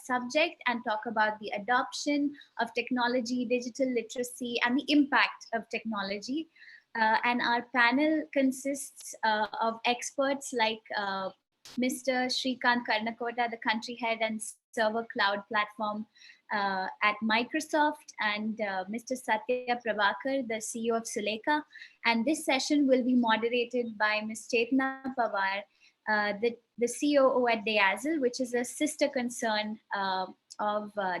subject and talk about the adoption of technology, digital literacy, and the impact of technology. And our panel consists of experts like Mr. Shrikant Karnakota, the country head and server cloud platform at Microsoft, and Mr. Satya Prabhakar, the CEO of Sulekha. And this session will be moderated by Ms. Chetna Pawar, the COO at Deazel, which is a sister concern of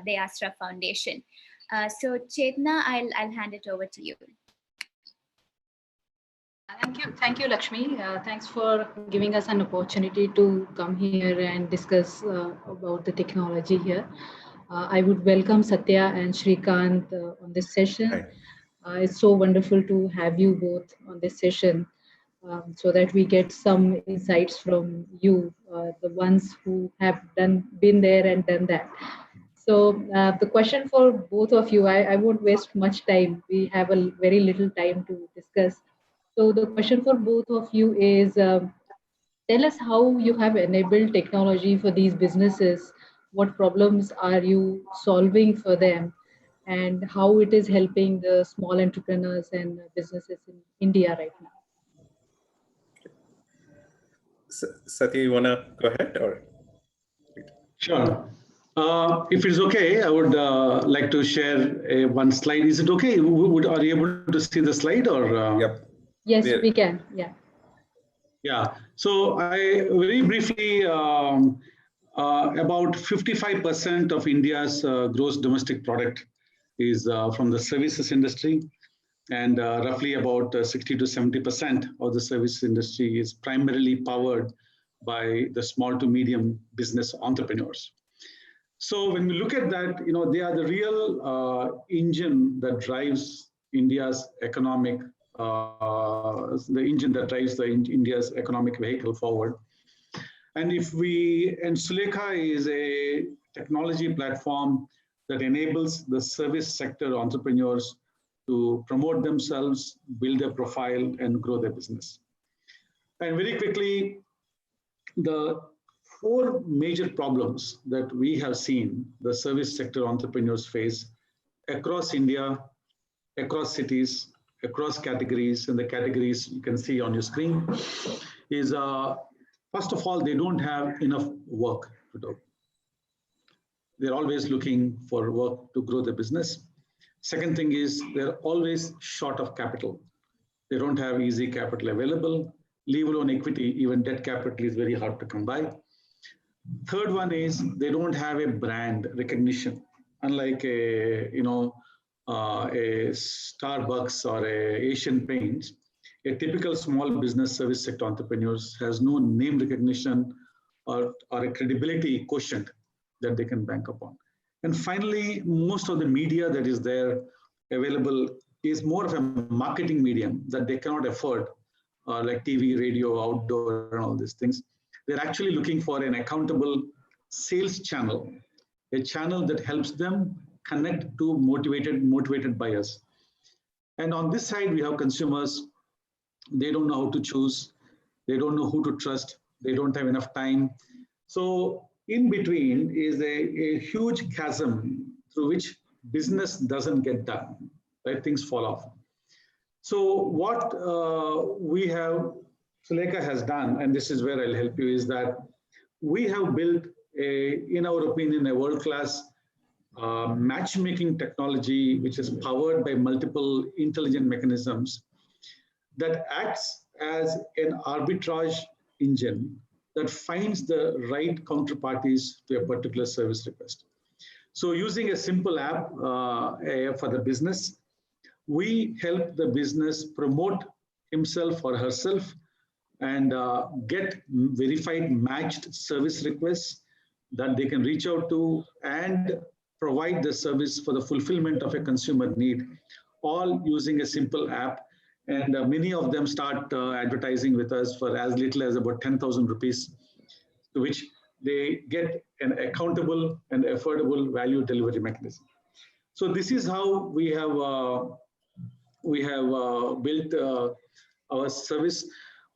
Deastra Foundation. So Chetna, I'll hand it over to you. Thank you, Lakshmi. Thanks for giving us an opportunity to come here and discuss about the technology here. I would welcome Satya and Shrikant on this session. It's so wonderful to have you both on this session so that we get some insights from you, the ones who have been there and done that. So the question for both of you, I won't waste much time. We have a very little time to discuss. So the question for both of you is, tell us how you have enabled technology for these businesses. What problems are you solving for them, and how it is helping the small entrepreneurs and businesses in India right now? Satya, you want to go ahead? Or? Sure. If it's okay, I would like to share one slide. Is it okay? Are you able to see the slide? Or Yep. Yes, we can. Yeah. Yeah. So I very briefly, about 55% of India's gross domestic product is from the services industry, and roughly about 60 to 70% of the service industry is primarily powered by the small to medium business entrepreneurs. So when we look at that, they are the real engine that drives India's economic, India's economic vehicle forward. And Sulekha is a technology platform that enables the service sector entrepreneurs to promote themselves, build their profile, and grow their business. And very quickly, the 4 major problems that we have seen the service sector entrepreneurs face across India, across cities, across categories, and the categories you can see on your screen is First of all, they don't have enough work to do. They're always looking for work to grow the business. Second thing is they're always short of capital. They don't have easy capital available, leave alone equity, even debt capital is very hard to come by. Third one is they don't have a brand recognition, unlike a Starbucks or a Asian Paints. A typical small business service sector entrepreneurs has no name recognition or a credibility quotient that they can bank upon. And finally, most of the media that is there available is more of a marketing medium that they cannot afford, like TV, radio, outdoor, and all these things. They're actually looking for an accountable sales channel, a channel that helps them connect to motivated buyers. And on this side, we have consumers. They don't know how to choose. They don't know who to trust. They don't have enough time. So in between is a huge chasm through which business doesn't get done, right? Things fall off. So what Sulekha has done, and this is where I'll help you, is that we have built, in our opinion, a world-class matchmaking technology, which is powered by multiple intelligent mechanisms that acts as an arbitrage engine that finds the right counterparties to a particular service request. So using a simple app for the business, we help the business promote himself or herself and get verified matched service requests that they can reach out to and provide the service for the fulfillment of a consumer need, all using a simple app. And many of them start advertising with us for as little as about 10,000 rupees, to which they get an accountable and affordable value delivery mechanism. So this is how we have built our service.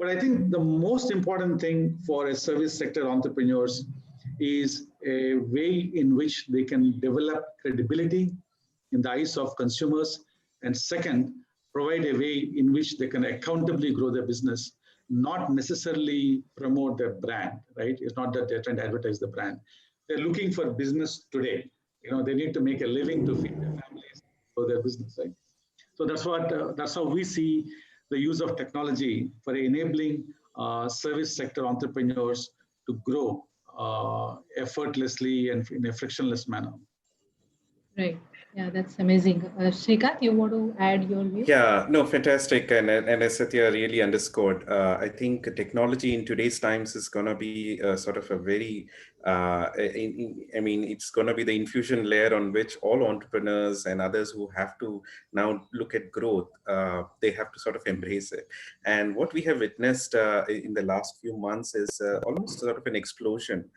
But I think the most important thing for a service sector entrepreneurs is a way in which they can develop credibility in the eyes of consumers. And second, provide a way in which they can accountably grow their business, not necessarily promote their brand, right? It's not that they're trying to advertise the brand. They're looking for business today. They need to make a living to feed their families for their business, right? So that's how we see the use of technology for enabling service sector entrepreneurs to grow effortlessly and in a frictionless manner. Right. Yeah, that's amazing. Shrikant, you want to add your view? Yeah, no, fantastic. And as Satya really underscored, I think technology in today's times is going to be sort of a very, it's going to be the infusion layer on which all entrepreneurs and others who have to now look at growth, they have to sort of embrace it. And what we have witnessed in the last few months is almost sort of an explosion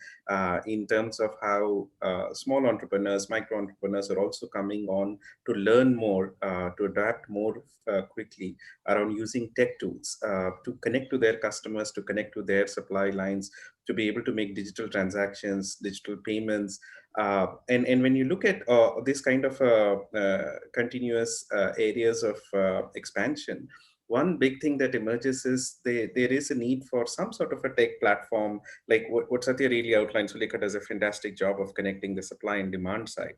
in terms of how small entrepreneurs, micro entrepreneurs are also coming on to learn more, to adapt more quickly around using tech tools to connect to their customers, to connect to their supply lines, to be able to make digital transactions, digital payments. And when you look at this kind of continuous areas of expansion, one big thing that emerges is there is a need for some sort of a tech platform, like what Satya really outlined. Sulekha does a fantastic job of connecting the supply and demand side.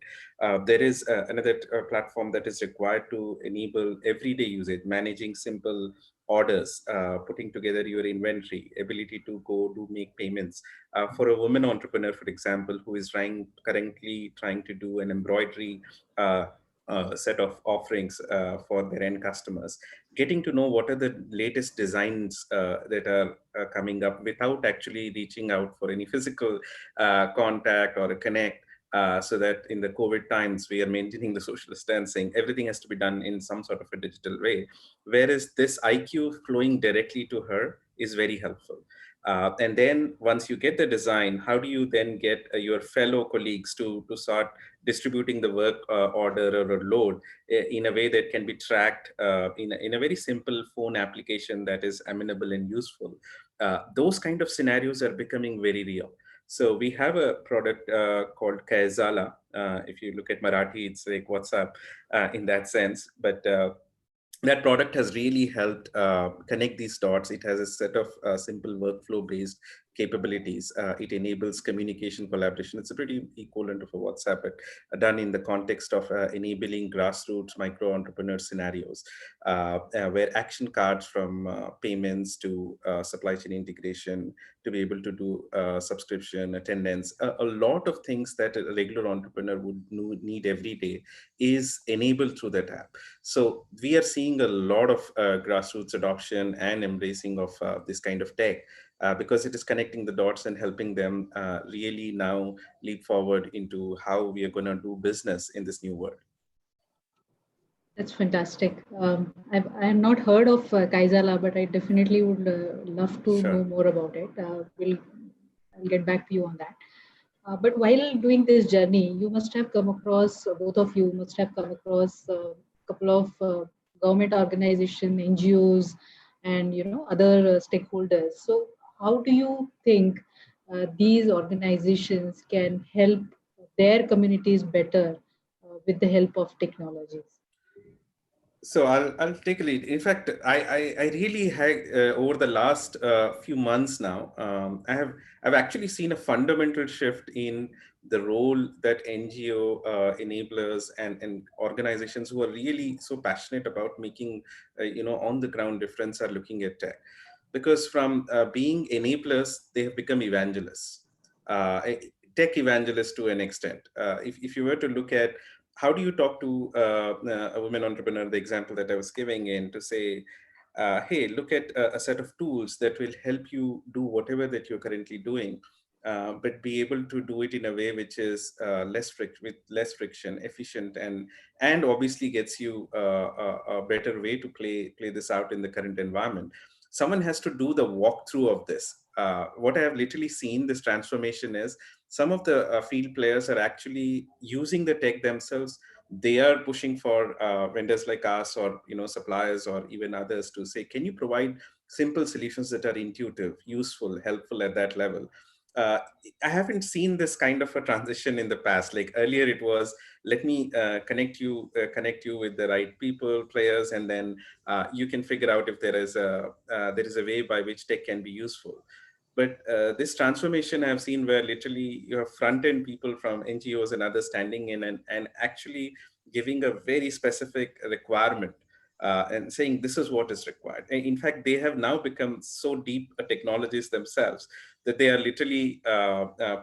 There is another platform that is required to enable everyday usage, managing simple orders, putting together your inventory, ability to go do make payments. For a woman entrepreneur, for example, who is currently trying to do an embroidery set of offerings for their end customers, getting to know what are the latest designs that are coming up without actually reaching out for any physical contact or a connect. So that in the COVID times, we are maintaining the social distancing. Everything has to be done in some sort of a digital way. Whereas this IQ flowing directly to her is very helpful. And then once you get the design, how do you then get your fellow colleagues to start distributing the work order or a load in a way that can be tracked in a very simple phone application that is amenable and useful? Those kind of scenarios are becoming very real. So we have a product called Kaizala. If you look at Marathi, it's like WhatsApp in that sense. But that product has really helped connect these dots. It has a set of simple workflow-based capabilities. It enables communication, collaboration. It's a pretty equivalent of a WhatsApp, but done in the context of enabling grassroots micro entrepreneur scenarios, where action cards from payments to supply chain integration, to be able to do subscription, attendance, a lot of things that a regular entrepreneur would need every day is enabled through that app. So we are seeing a lot of grassroots adoption and embracing of this kind of tech, because it is connecting the dots and helping them really now leap forward into how we are going to do business in this new world. That's fantastic. I have not heard of Kaizala, but I definitely would love to know more about it. I'll get back to you on that. But while doing this journey, you must have come across, both of you must have come across a couple of government organizations, NGOs, and other stakeholders. So how do you think these organizations can help their communities better with the help of technologies? So I'll take a lead. In fact, I really had over the last few months now, I've actually seen a fundamental shift in the role that NGO enablers and organizations who are really so passionate about making on the ground difference are looking at tech, because from being enablers they have become evangelists, tech evangelists to an extent. If you were to look at how do you talk to a women entrepreneur, the example that I was giving in, to say, hey, look at a set of tools that will help you do whatever that you're currently doing, but be able to do it in a way which is with less friction, efficient, and obviously gets you a better way to play this out in the current environment. Someone has to do the walkthrough of this. What I have literally seen this transformation is, some of the field players are actually using the tech themselves. They are pushing for vendors like us, or suppliers, or even others, to say, can you provide simple solutions that are intuitive, useful, helpful at that level? I haven't seen this kind of a transition in the past. Like earlier, it was, let me connect you with the right people, players, and then you can figure out if there is a way by which tech can be useful. But this transformation I've seen, where literally you have front-end people from NGOs and others standing in and actually giving a very specific requirement and saying this is what is required. And in fact, they have now become so deep technologists themselves that they are literally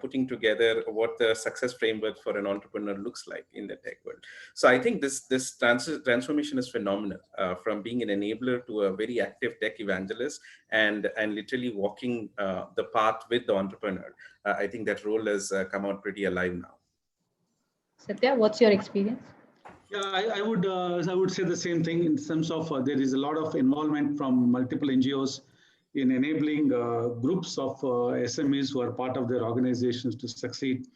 putting together what the success framework for an entrepreneur looks like in the tech world. So I think this transformation is phenomenal, from being an enabler to a very active tech evangelist, and literally walking the path with the entrepreneur. I think that role has come out pretty alive now. Satya, what's your experience? Yeah, I would say the same thing in terms of there is a lot of involvement from multiple NGOs in enabling groups of SMEs who are part of their organizations to succeed.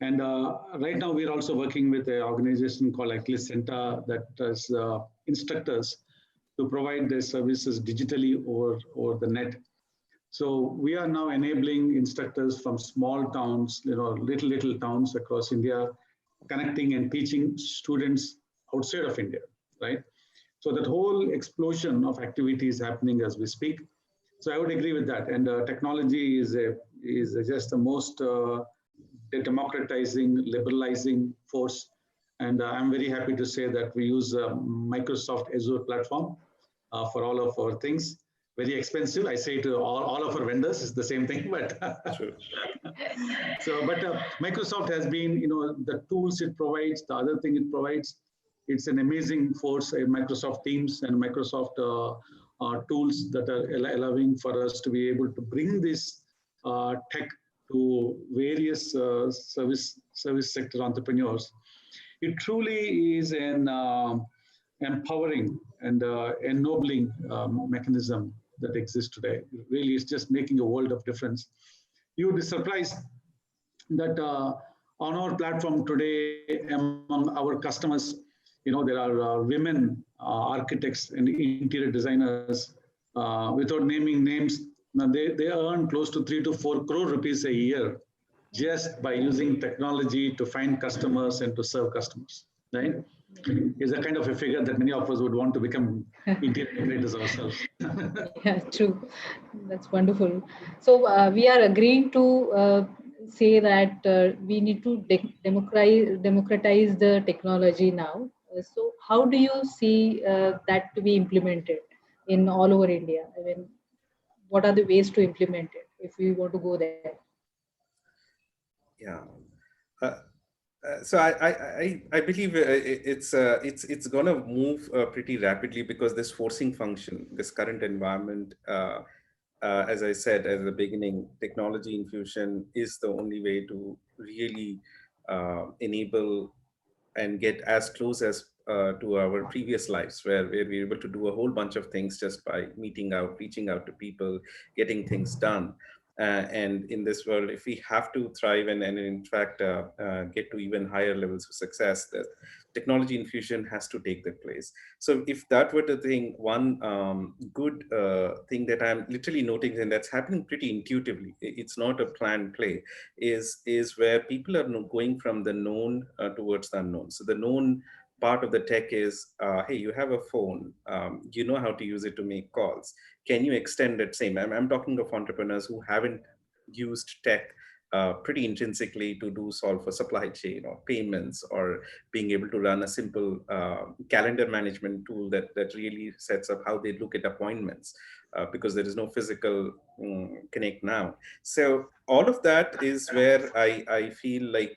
And right now we're also working with an organization called Atlas Center that does instructors to provide their services digitally over the net. So we are now enabling instructors from small towns, little towns across India, connecting and teaching students outside of India, right? So that whole explosion of activity is happening as we speak. So I would agree with that. And technology is just the most democratizing, liberalizing force. And I'm very happy to say that we use Microsoft Azure platform for all of our things. Very expensive. I say to all of our vendors, it's the same thing, but Sure. but Microsoft has been, the tools it provides, the other thing it provides, it's an amazing force. Microsoft Teams and Microsoft tools that are allowing for us to be able to bring this tech to various service sector entrepreneurs. It truly is an empowering and ennobling mechanism that exists today. It really is just making a world of difference. You would be surprised that on our platform today, among our customers, there are women architects and interior designers. Without naming names, they earn close to 3 to 4 crore rupees a year just by using technology to find customers and to serve customers, right? is a kind of a figure that many of us would want to become interior decorators ourselves. Yeah, true. That's wonderful. So we are agreeing to say that we need to democratize the technology now. So how do you see that to be implemented in all over India? I mean, what are the ways to implement it if we want to go there? Yeah. So I believe it's going to move pretty rapidly, because this forcing function, this current environment, as I said at the beginning, technology infusion is the only way to really enable and get as close as to our previous lives, where we're able to do a whole bunch of things just by meeting out, reaching out to people, getting things done. And in this world, if we have to thrive and in fact get to even higher levels of success, the technology infusion has to take that place. So if that were the thing, one good thing that I'm literally noting, and that's happening pretty intuitively, it's not a planned play, is where people are going from the known towards the unknown. So the known part of the tech is, hey, you have a phone, you know how to use it to make calls. Can you extend that same? I'm talking of entrepreneurs who haven't used tech pretty intrinsically to solve for supply chain or payments, or being able to run a simple calendar management tool that really sets up how they look at appointments, because there is no physical connect now. So all of that is where I feel like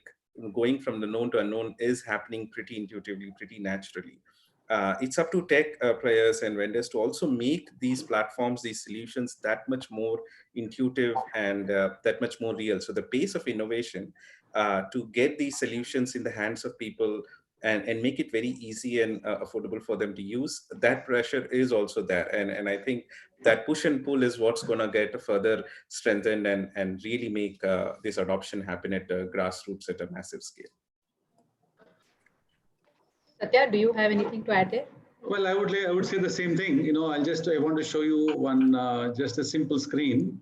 going from the known to unknown is happening pretty intuitively, pretty naturally. It's up to tech players and vendors to also make these platforms, these solutions, that much more intuitive and that much more real. So the pace of innovation to get these solutions in the hands of people and make it very easy and affordable for them to use, that pressure is also there. And I think that push and pull is what's going to get further strengthened and really make this adoption happen at grassroots at a massive scale. Satya, do you have anything to add there? Well, I would say the same thing. You know, I want to show you one just a simple screen.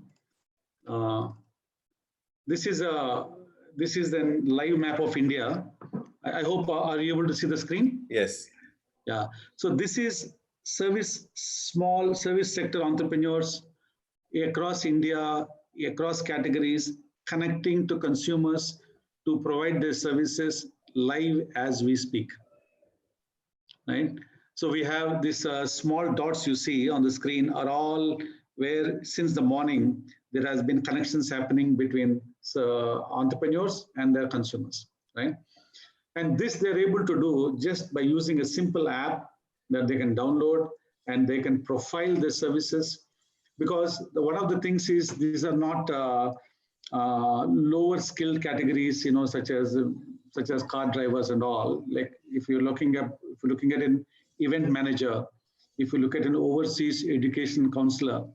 This is the live map of India. I hope are you able to see the screen? Yes. Yeah. So this is small service sector entrepreneurs across India, across categories, connecting to consumers to provide their services live as we speak. Right. So we have these small dots you see on the screen are all where since the morning there has been connections happening between entrepreneurs and their consumers, right? And this they're able to do just by using a simple app that they can download, and they can profile their services, because one of the things is these are not lower skilled categories, you know, such as car drivers and all. Like if you're looking at an event manager, if you look at an overseas education counselor,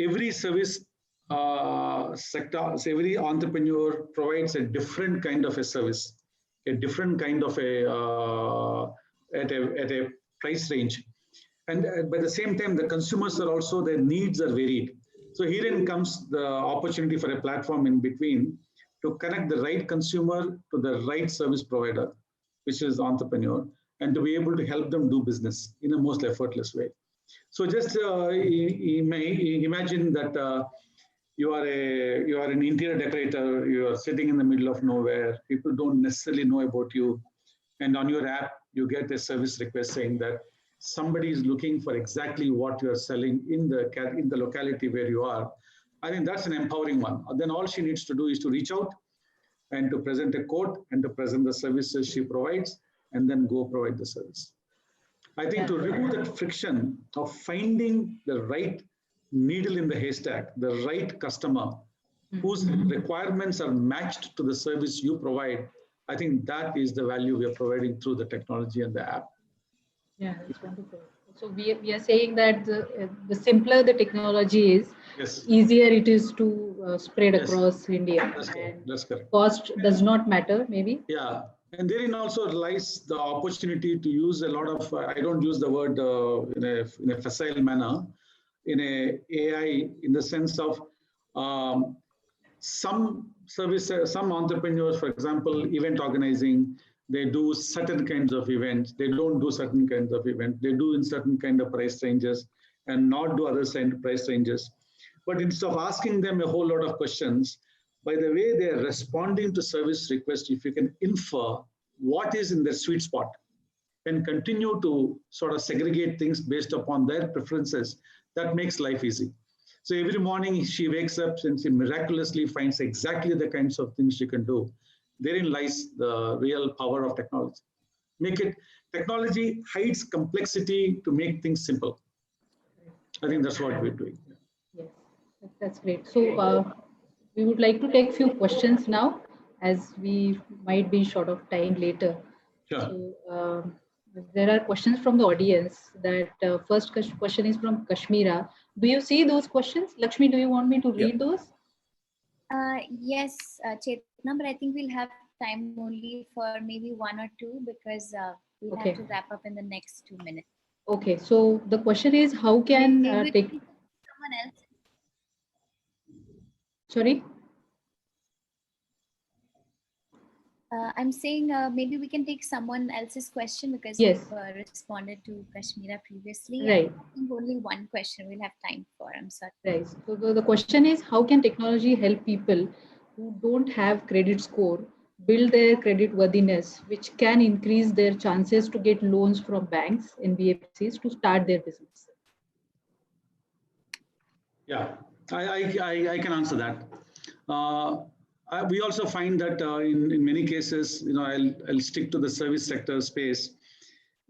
every service sector, so every entrepreneur provides a different kind of a service, a different kind of at a price range. And by the same time, the consumers are also, their needs are varied. So herein comes the opportunity for a platform in between to connect the right consumer to the right service provider, which is the entrepreneur, and to be able to help them do business in a most effortless way. So just imagine that you are an interior decorator, you are sitting in the middle of nowhere, people don't necessarily know about you, and on your app, you get a service request saying that somebody is looking for exactly what you are selling in the locality where you are. I think that's an empowering one. Then all she needs to do is to reach out and to present a quote and to present the services she provides, and then go provide the service. I think to remove that friction of finding the right needle in the haystack, the right customer whose requirements are matched to the service you provide, I think that is the value we are providing through the technology and the app. Yeah, that's wonderful. So we are saying that the simpler the technology is, yes, easier it is to spread across India. That's correct. Cost does not matter, maybe. Yeah, and therein also lies the opportunity to use a lot of, I don't use the word in a facile manner, in a AI, in the sense of some entrepreneurs, for example, event organizing, They do certain kinds of events. They don't do certain kinds of events. They do in certain kind of price ranges and not do other price ranges. But instead of asking them a whole lot of questions, by the way they're responding to service requests, if you can infer what is in their sweet spot and continue to sort of segregate things based upon their preferences, that makes life easy. So every morning she wakes up and she miraculously finds exactly the kinds of things she can do. Therein lies the real power of technology. Technology hides complexity to make things simple. I think that's what we're doing. Yes, that's great. So we would like to take a few questions now, as we might be short of time later. Sure. So there are questions from the audience. That first question is from Kashmira. Do you see those questions? Lakshmi, do you want me to read those? Yes, Chetna, but I think we'll have time only for maybe one or two, because we'll have to wrap up in the next 2 minutes. Okay, so the question is, how can take someone else? Sorry? I'm saying maybe we can take someone else's question, because yes, we've responded to Kashmira previously. Right. I think only one question we'll have time for. I'm sorry. Right. So the question is, how can technology help people who don't have credit score build their credit worthiness, which can increase their chances to get loans from banks and NBFCs to start their business? Yeah, I can answer that. We also find that in many cases, I'll stick to the service sector space.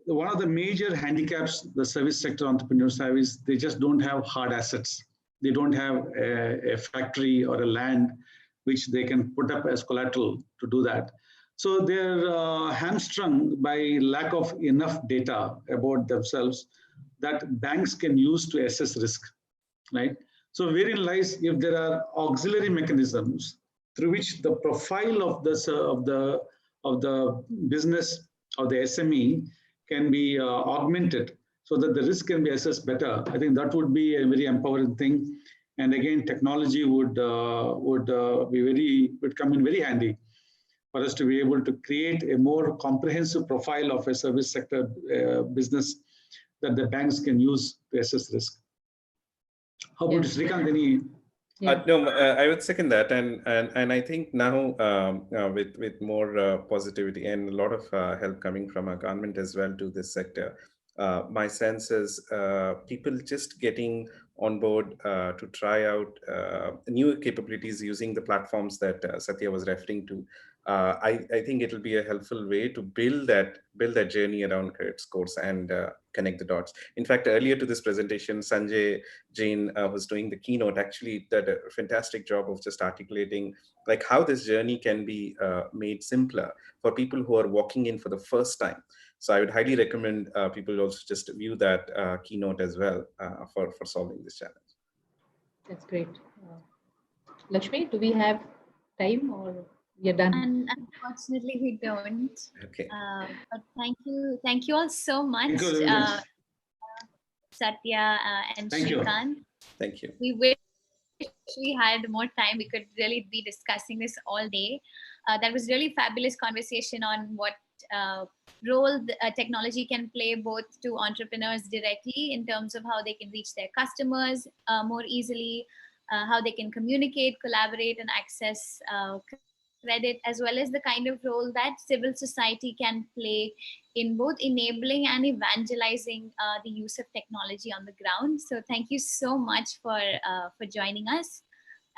One of the major handicaps the service sector entrepreneurs have is they just don't have hard assets. They don't have a factory or a land which they can put up as collateral to do that. So they're hamstrung by lack of enough data about themselves that banks can use to assess risk, right? So wherein lies, if there are auxiliary mechanisms through which the profile of the business or the SME can be augmented so that the risk can be assessed better, I think that would be a very empowering thing. And again, technology would come in very handy for us to be able to create a more comprehensive profile of a service sector business that the banks can use to assess risk. How about Srikanth? Any? No, I would second that, and I think now with more positivity and a lot of help coming from our government as well to this sector, my sense is people just getting on board to try out new capabilities using the platforms that Satya was referring to. I think it will be a helpful way to build that journey around credit scores and connect the dots. In fact, earlier to this presentation, Sanjay Jain was doing the keynote, actually did a fantastic job of just articulating like how this journey can be made simpler for people who are walking in for the first time. So I would highly recommend people also just view that keynote as well for solving this challenge. That's great. Lakshmi, do we have time or we're done? And unfortunately, we don't. Okay. But thank you all so much, Satya and Srikanth. Thank you. We wish we had more time. We could really be discussing this all day. That was really fabulous conversation on what role technology can play both to entrepreneurs directly in terms of how they can reach their customers more easily, how they can communicate, collaborate, and access credit, as well as the kind of role that civil society can play in both enabling and evangelizing the use of technology on the ground. So thank you so much for joining us.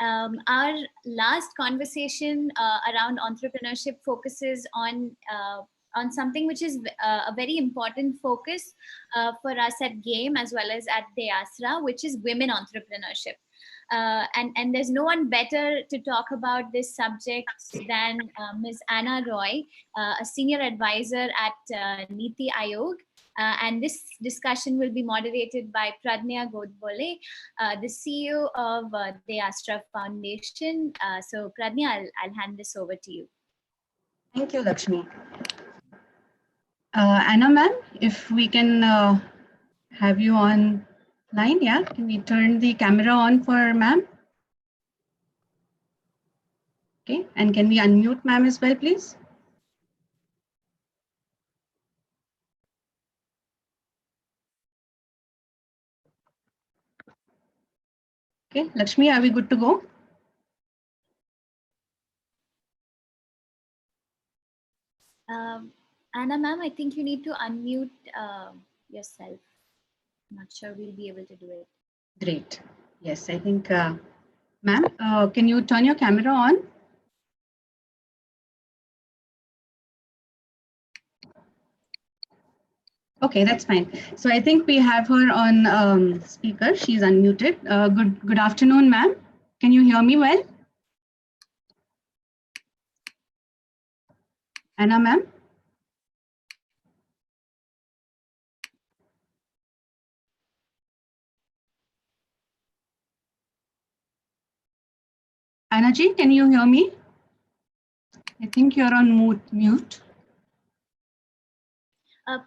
Our last conversation around entrepreneurship focuses on something which is a very important focus for us at GAME as well as at Deasra, which is women entrepreneurship. And there's no one better to talk about this subject than Ms. Anna Roy, a senior advisor at Niti Aayog. And this discussion will be moderated by Pradnya Godbole, the CEO of the Astra Foundation. So Pradnya, I'll hand this over to you. Thank you, Lakshmi. Anna ma'am, if we can have you on line, yeah? Can we turn the camera on for ma'am? Okay, and can we unmute ma'am as well, please? Okay, Lakshmi, are we good to go? Anna ma'am, I think you need to unmute yourself. Not sure we'll be able to do it. Great. Yes, I think, ma'am, can you turn your camera on? Okay, that's fine. So I think we have her on speaker. She's unmuted. Good afternoon, ma'am. Can you hear me well? Anna, ma'am? Anna ji, can you hear me? I think you're on mute.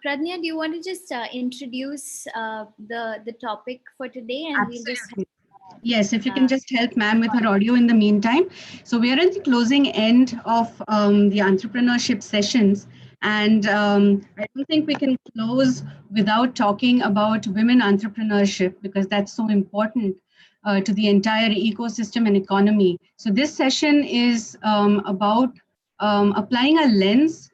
Pradnya, do you want to just introduce the topic for today, and Absolutely. we'll just Yes, if you can just help ma'am with her audio in the meantime. So we are at the closing end of the entrepreneurship sessions. And I don't think we can close without talking about women entrepreneurship, because that's so important to the entire ecosystem and economy. So this session is about applying a lens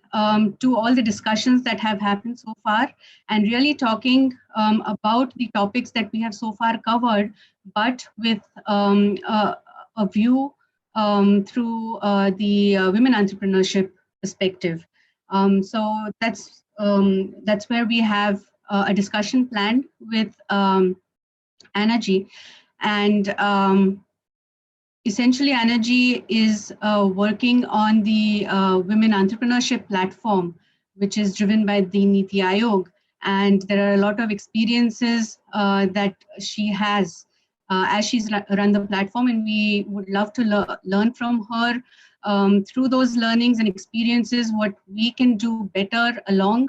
to all the discussions that have happened so far, and really talking about the topics that we have so far covered, but with a view through the women entrepreneurship perspective. So that's where we have a discussion planned with Anna ji. And essentially, Anna ji is working on the women entrepreneurship platform, which is driven by the Niti Aayog. And there are a lot of experiences that she has as she's run the platform, and we would love to learn from her through those learnings and experiences what we can do better along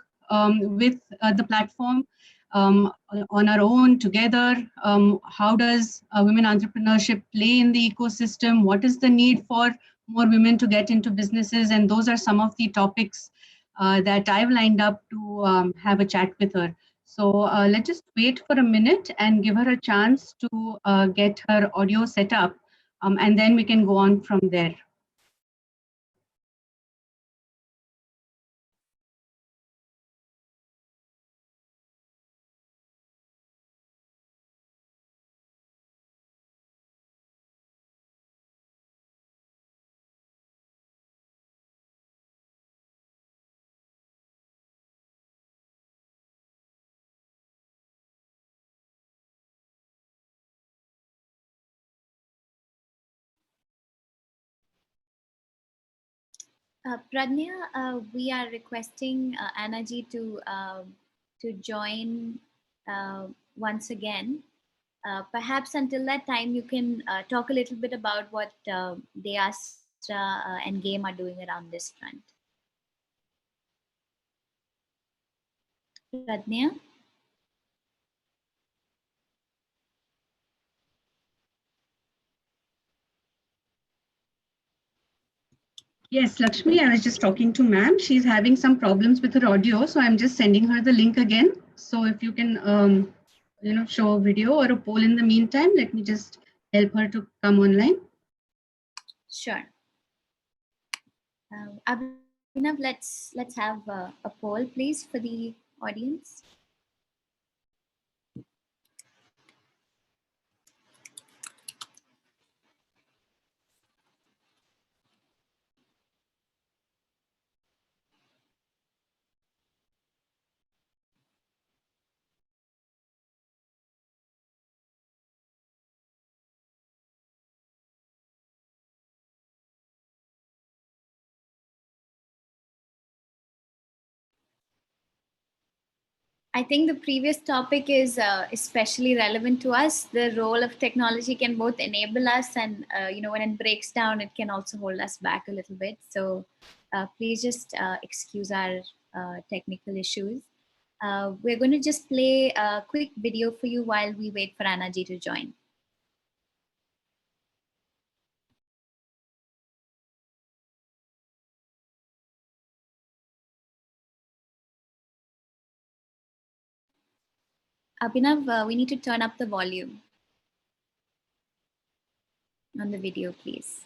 with the platform. On our own, together, how does women entrepreneurship play in the ecosystem? What is the need for more women to get into businesses? And those are some of the topics that I've lined up to have a chat with her. So let's just wait for a minute and give her a chance to get her audio set up, and then we can go on from there. Pradnya, we are requesting Anna ji to join once again. Perhaps until that time, you can talk a little bit about what Deastra and Game are doing around this front. Pradnya? Yes, Lakshmi, I was just talking to ma'am. She's having some problems with her audio, so I'm just sending her the link again. So if you can, show a video or a poll in the meantime, let me just help her to come online. Sure. Abhinav, let's have a poll, please, for the audience. I think the previous topic is especially relevant to us. The role of technology can both enable us and, when it breaks down, it can also hold us back a little bit. So please just excuse our technical issues. We're going to just play a quick video for you while we wait for Anna ji to join. Abhinav, we need to turn up the volume. on the video, please.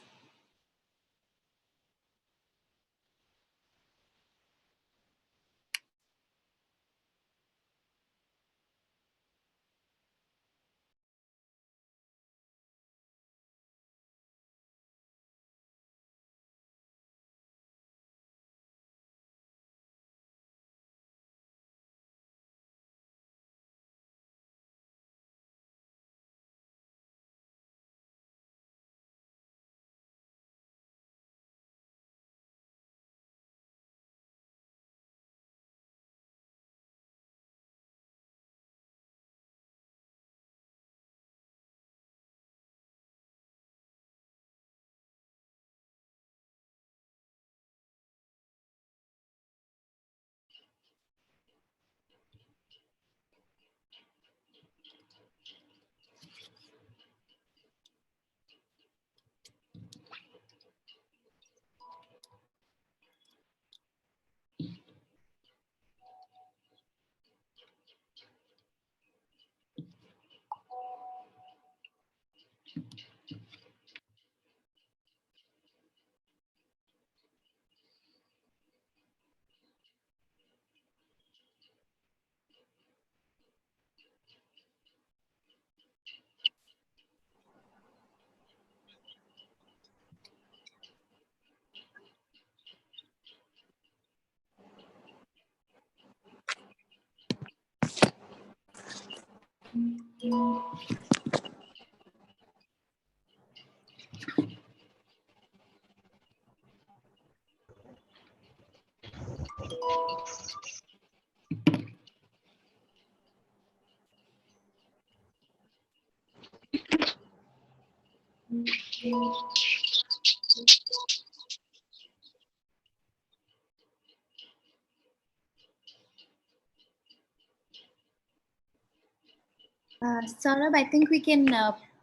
Saurabh, I think we can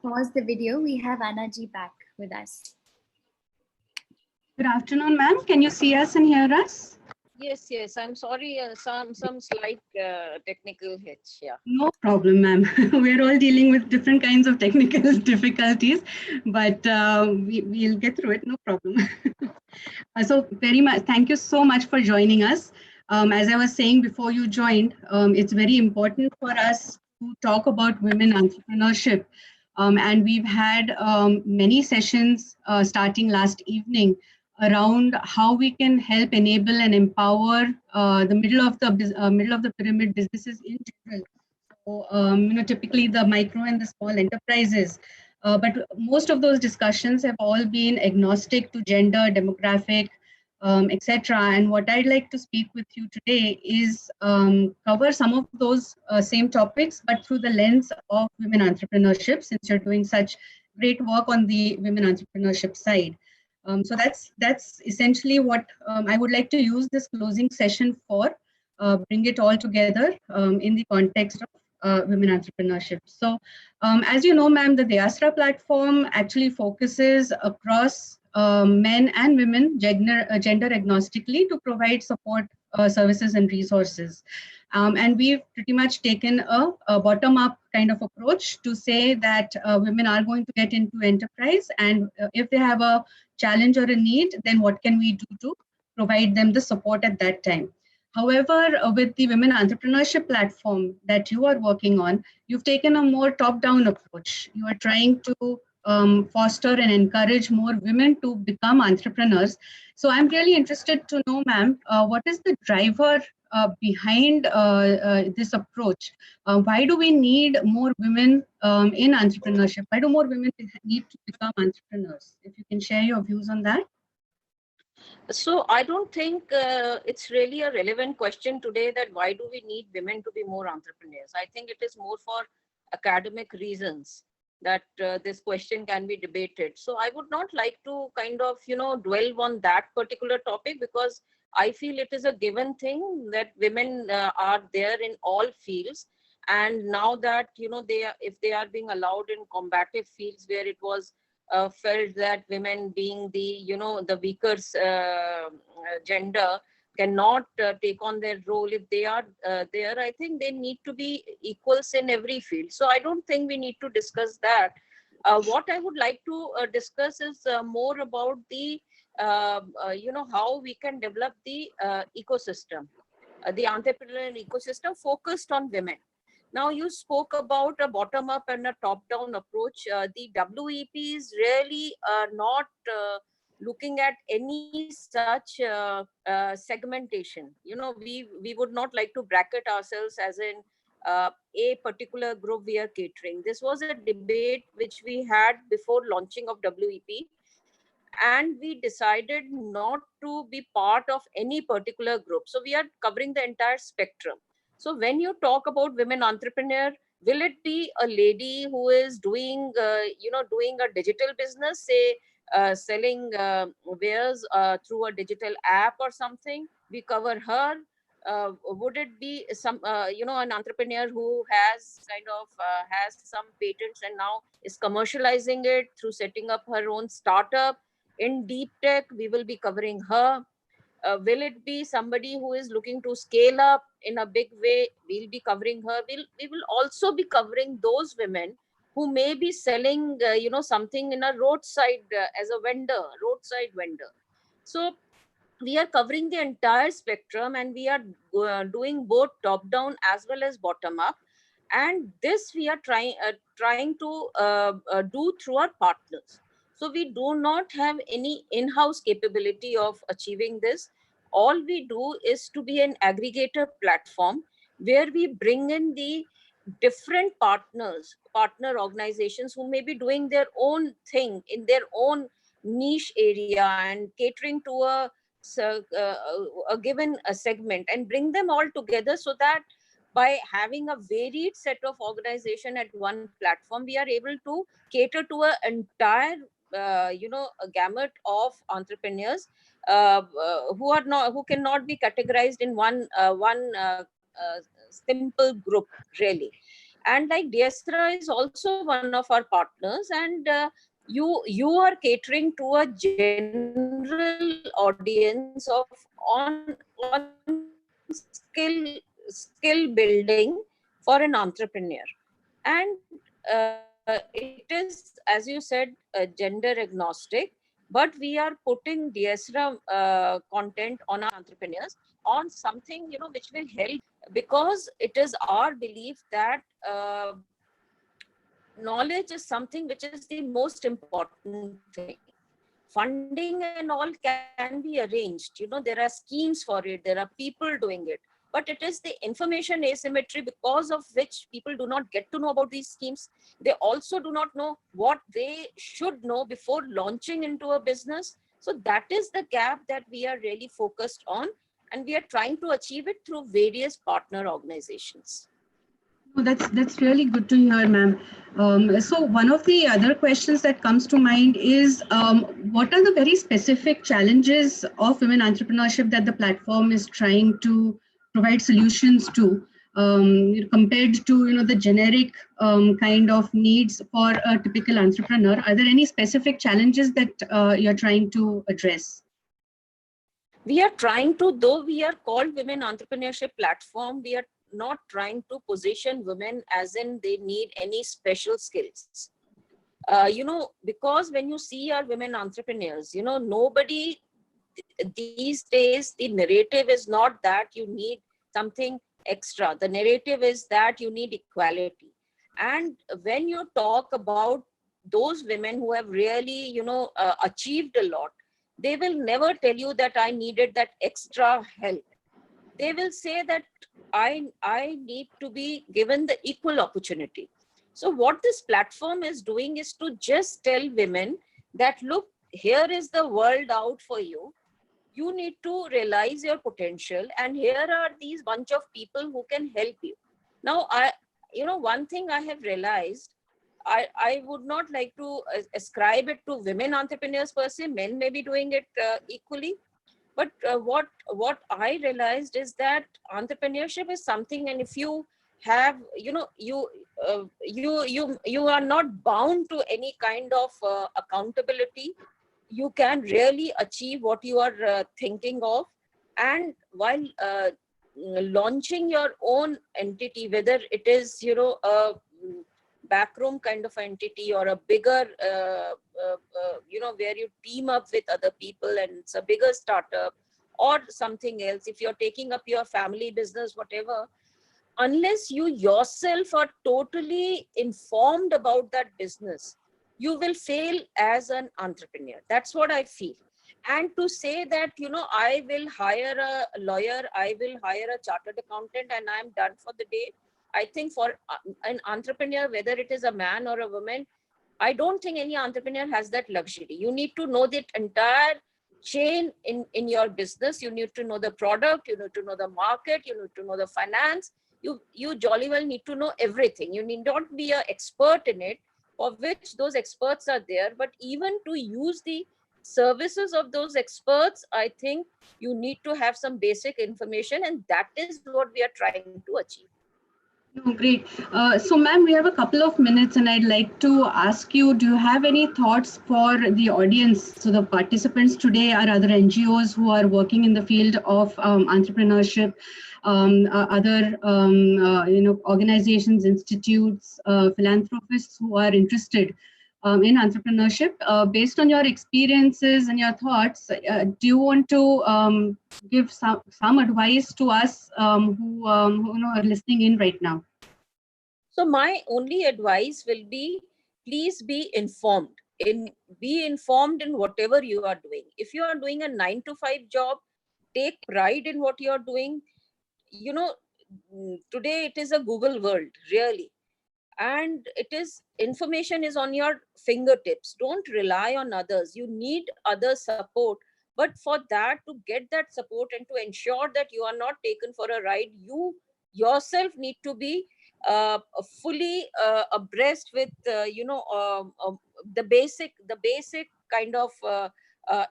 pause the video. We have Anna Ji back with us. Good afternoon, ma'am. Can you see us and hear us? Yes, yes. I'm sorry, some slight technical hitch. Yeah. No problem, ma'am. We're all dealing with different kinds of technical difficulties, but we'll get through it. No problem. So very much, thank you so much for joining us. As I was saying before you joined, it's very important for us to talk about women entrepreneurship. And we've had many sessions starting last evening around how we can help enable and empower the middle of the pyramid businesses in general. So, typically the micro and the small enterprises. But most of those discussions have all been agnostic to gender, demographic, etc. And what I'd like to speak with you today is cover some of those same topics, but through the lens of women entrepreneurship, since you're doing such great work on the women entrepreneurship side. So that's essentially what I would like to use this closing session for, bring it all together in the context of women entrepreneurship. So as you know, ma'am, the Diastra platform actually focuses across men and women gender agnostically to provide support services and resources. And we've pretty much taken a bottom-up kind of approach to say that women are going to get into enterprise, and if they have a challenge or a need, then what can we do to provide them the support at that time. However, with the women entrepreneurship platform that you are working on, you've taken a more top-down approach. You are trying to foster and encourage more women to become entrepreneurs. So I'm really interested to know, ma'am, what is the driver behind this approach? Why do we need more women in entrepreneurship? Why do more women need to become entrepreneurs? If you can share your views on that. So I don't think it's really a relevant question today that why do we need women to be more entrepreneurs? I think it is more for academic reasons that this question can be debated. So I would not like to kind of, dwell on that particular topic, because I feel it is a given thing that women are there in all fields. And now that, if they are being allowed in combative fields where it was felt that women being the weaker gender cannot take on their role, if they are there, I think they need to be equals in every field. So I don't think we need to discuss that. What I would like to discuss is more about the, how we can develop the ecosystem, the entrepreneurial ecosystem focused on women. Now, you spoke about a bottom-up and a top-down approach. The WEPs really are not looking at any such segmentation. We would not like to bracket ourselves as in a particular group we are catering. This was a debate which we had before launching of WEP, and we decided not to be part of any particular group. So we are covering the entire spectrum. So when you talk about women entrepreneur, will it be a lady who is doing, doing a digital business, say selling wares through a digital app or something? We cover her. Would it be some, an entrepreneur who has has some patents and now is commercializing it through setting up her own startup in deep tech? We will be covering her. Will it be somebody who is looking to scale up in a big way? We'll be covering her. We will also be covering those women who may be selling, something in a roadside as a roadside vendor. So we are covering the entire spectrum, and we are doing both top down as well as bottom up. And this we are trying to do through our partners. So we do not have any in-house capability of achieving this. All we do is to be an aggregator platform where we bring in the different partner organizations who may be doing their own thing in their own niche area and catering to a given segment, and bring them all together, so that by having a varied set of organization at one platform, we are able to cater to an entire a gamut of entrepreneurs who cannot be categorized in one simple group, really. And like Diestra is also one of our partners, and you are catering to a general audience of on skill building for an entrepreneur. And it is, as you said, gender agnostic, but we are putting Diestra content on our entrepreneurs on something which will help, because it is our belief that knowledge is something which is the most important thing. Funding and all can be arranged. There are schemes for it. There are people doing it. But it is the information asymmetry because of which people do not get to know about these schemes. They also do not know what they should know before launching into a business. So that is the gap that we are really focused on. And we are trying to achieve it through various partner organizations. Oh, that's really good to hear, ma'am. So one of the other questions that comes to mind is, what are the very specific challenges of women entrepreneurship that the platform is trying to provide solutions to, compared to the generic kind of needs for a typical entrepreneur? Are there any specific challenges that you're trying to address? We are trying to, though we are called Women Entrepreneurship Platform, we are not trying to position women as in they need any special skills. Because when you see our women entrepreneurs, nobody these days, the narrative is not that you need something extra. The narrative is that you need equality. And when you talk about those women who have really, achieved a lot, they will never tell you that I needed that extra help. They will say that I need to be given the equal opportunity. So what this platform is doing is to just tell women that, look, here is the world out for you. You need to realize your potential, and here are these bunch of people who can help you. Now, one thing I have realized, I would not like to ascribe it to women entrepreneurs per se. Men may be doing it equally. But what I realized is that entrepreneurship is something, and if you have, you are not bound to any kind of accountability. You can really achieve what you are thinking of. And while launching your own entity, whether it is, backroom kind of entity or a bigger, where you team up with other people and it's a bigger startup or something else, if you're taking up your family business, whatever, unless you yourself are totally informed about that business, you will fail as an entrepreneur. That's what I feel. And to say that, I will hire a lawyer, I will hire a chartered accountant and I'm done for the day. I think for an entrepreneur, whether it is a man or a woman, I don't think any entrepreneur has that luxury. You need to know the entire chain in your business. You need to know the product, you need to know the market, you need to know the finance. You jolly well need to know everything. You need not be an expert in it, for which those experts are there. But even to use the services of those experts, I think you need to have some basic information, and that is what we are trying to achieve. No, great. So, ma'am, we have a couple of minutes and I'd like to ask you, do you have any thoughts for the audience? So the participants today are other NGOs who are working in the field of entrepreneurship, other organizations, institutes, philanthropists who are interested in entrepreneurship. Based on your experiences and your thoughts, do you want to give some advice to us who are listening in right now? So my only advice will be, please be informed. Be informed in whatever you are doing. If you are doing a 9-to-5 job, take pride in what you are doing. Today it is a Google world, really. And information is on your fingertips. Don't rely on others. You need other support. But for that, to get that support and to ensure that you are not taken for a ride, you yourself need to be fully abreast with the basic kind of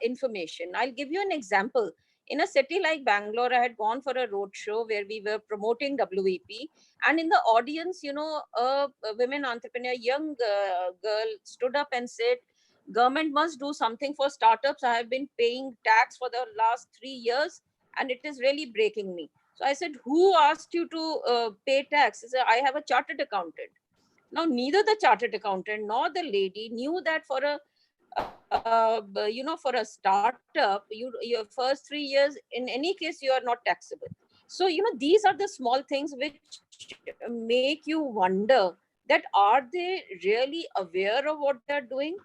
information. I'll give you an example. In a city like Bangalore, I had gone for a road show where we were promoting WEP, and in the audience, a women entrepreneur, young girl stood up and said, government must do something for startups. I have been paying tax for the last 3 years and it is really breaking me. So I said, who asked you to pay tax? He said, I have a chartered accountant. Now, neither the chartered accountant nor the lady knew that for a startup, your first 3 years, in any case, you are not taxable. So, these are the small things which make you wonder that are they really aware of what they're doing?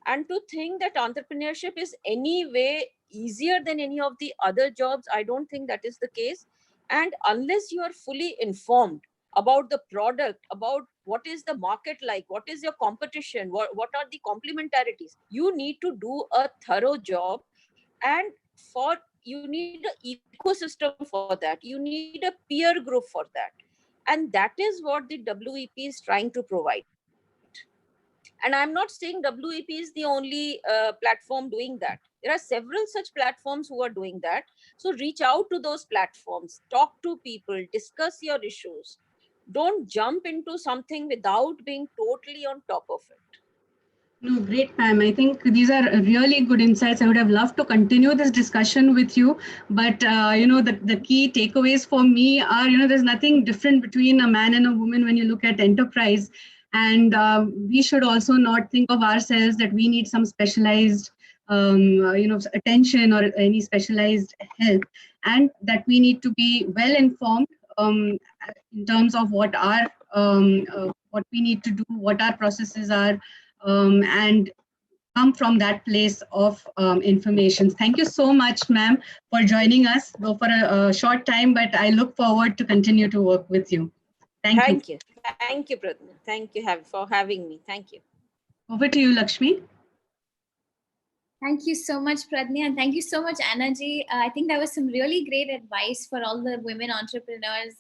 And to think that entrepreneurship is any way easier than any of the other jobs, I don't think that is the case. And unless you are fully informed about the product, about what is the market like, what is your competition, what are the complementarities, you need to do a thorough job. And you need an ecosystem for that. You need a peer group for that. And that is what the WEP is trying to provide. And I'm not saying WEP is the only platform doing that. There are several such platforms who are doing that. So reach out to those platforms, talk to people, discuss your issues. Don't jump into something without being totally on top of it. No, great, ma'am. I think these are really good insights. I would have loved to continue this discussion with you, but the key takeaways for me are, there's nothing different between a man and a woman when you look at enterprise. And we should also not think of ourselves that we need some specialized, attention or any specialized help, and that we need to be well informed in terms of what we need to do, what our processes are, and come from that place of information. Thank you so much, ma'am, for joining us, though for a short time, but I look forward to continue to work with you. Thank you. Thank you, Pradna. Thank you for having me. Thank you. Over to you, Lakshmi. Thank you so much, Pradnya, and thank you so much, Anna ji. I think that was some really great advice for all the women entrepreneurs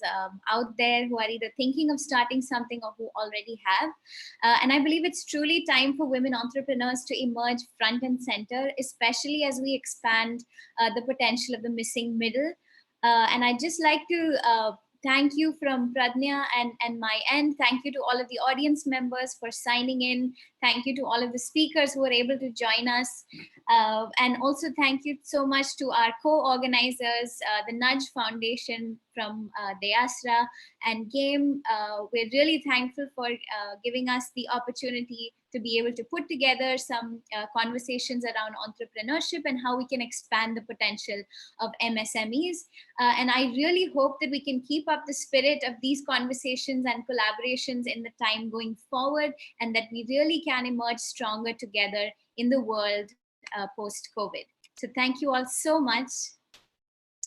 out there who are either thinking of starting something or who already have. And I believe it's truly time for women entrepreneurs to emerge front and center, especially as we expand the potential of the missing middle. And I'd just like to thank you from Pradnya and my end. Thank you to all of the audience members for signing in. Thank you to all of the speakers who were able to join us. And also thank you so much to our co-organizers, the Nudge Foundation from Deasra and Game. We're really thankful for giving us the opportunity to be able to put together some conversations around entrepreneurship and how we can expand the potential of MSMEs. And I really hope that we can keep up the spirit of these conversations and collaborations in the time going forward, and that we really can emerge stronger together in the world post-COVID. So thank you all so much.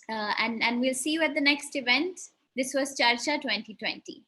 And we'll see you at the next event. This was Charcha 2020.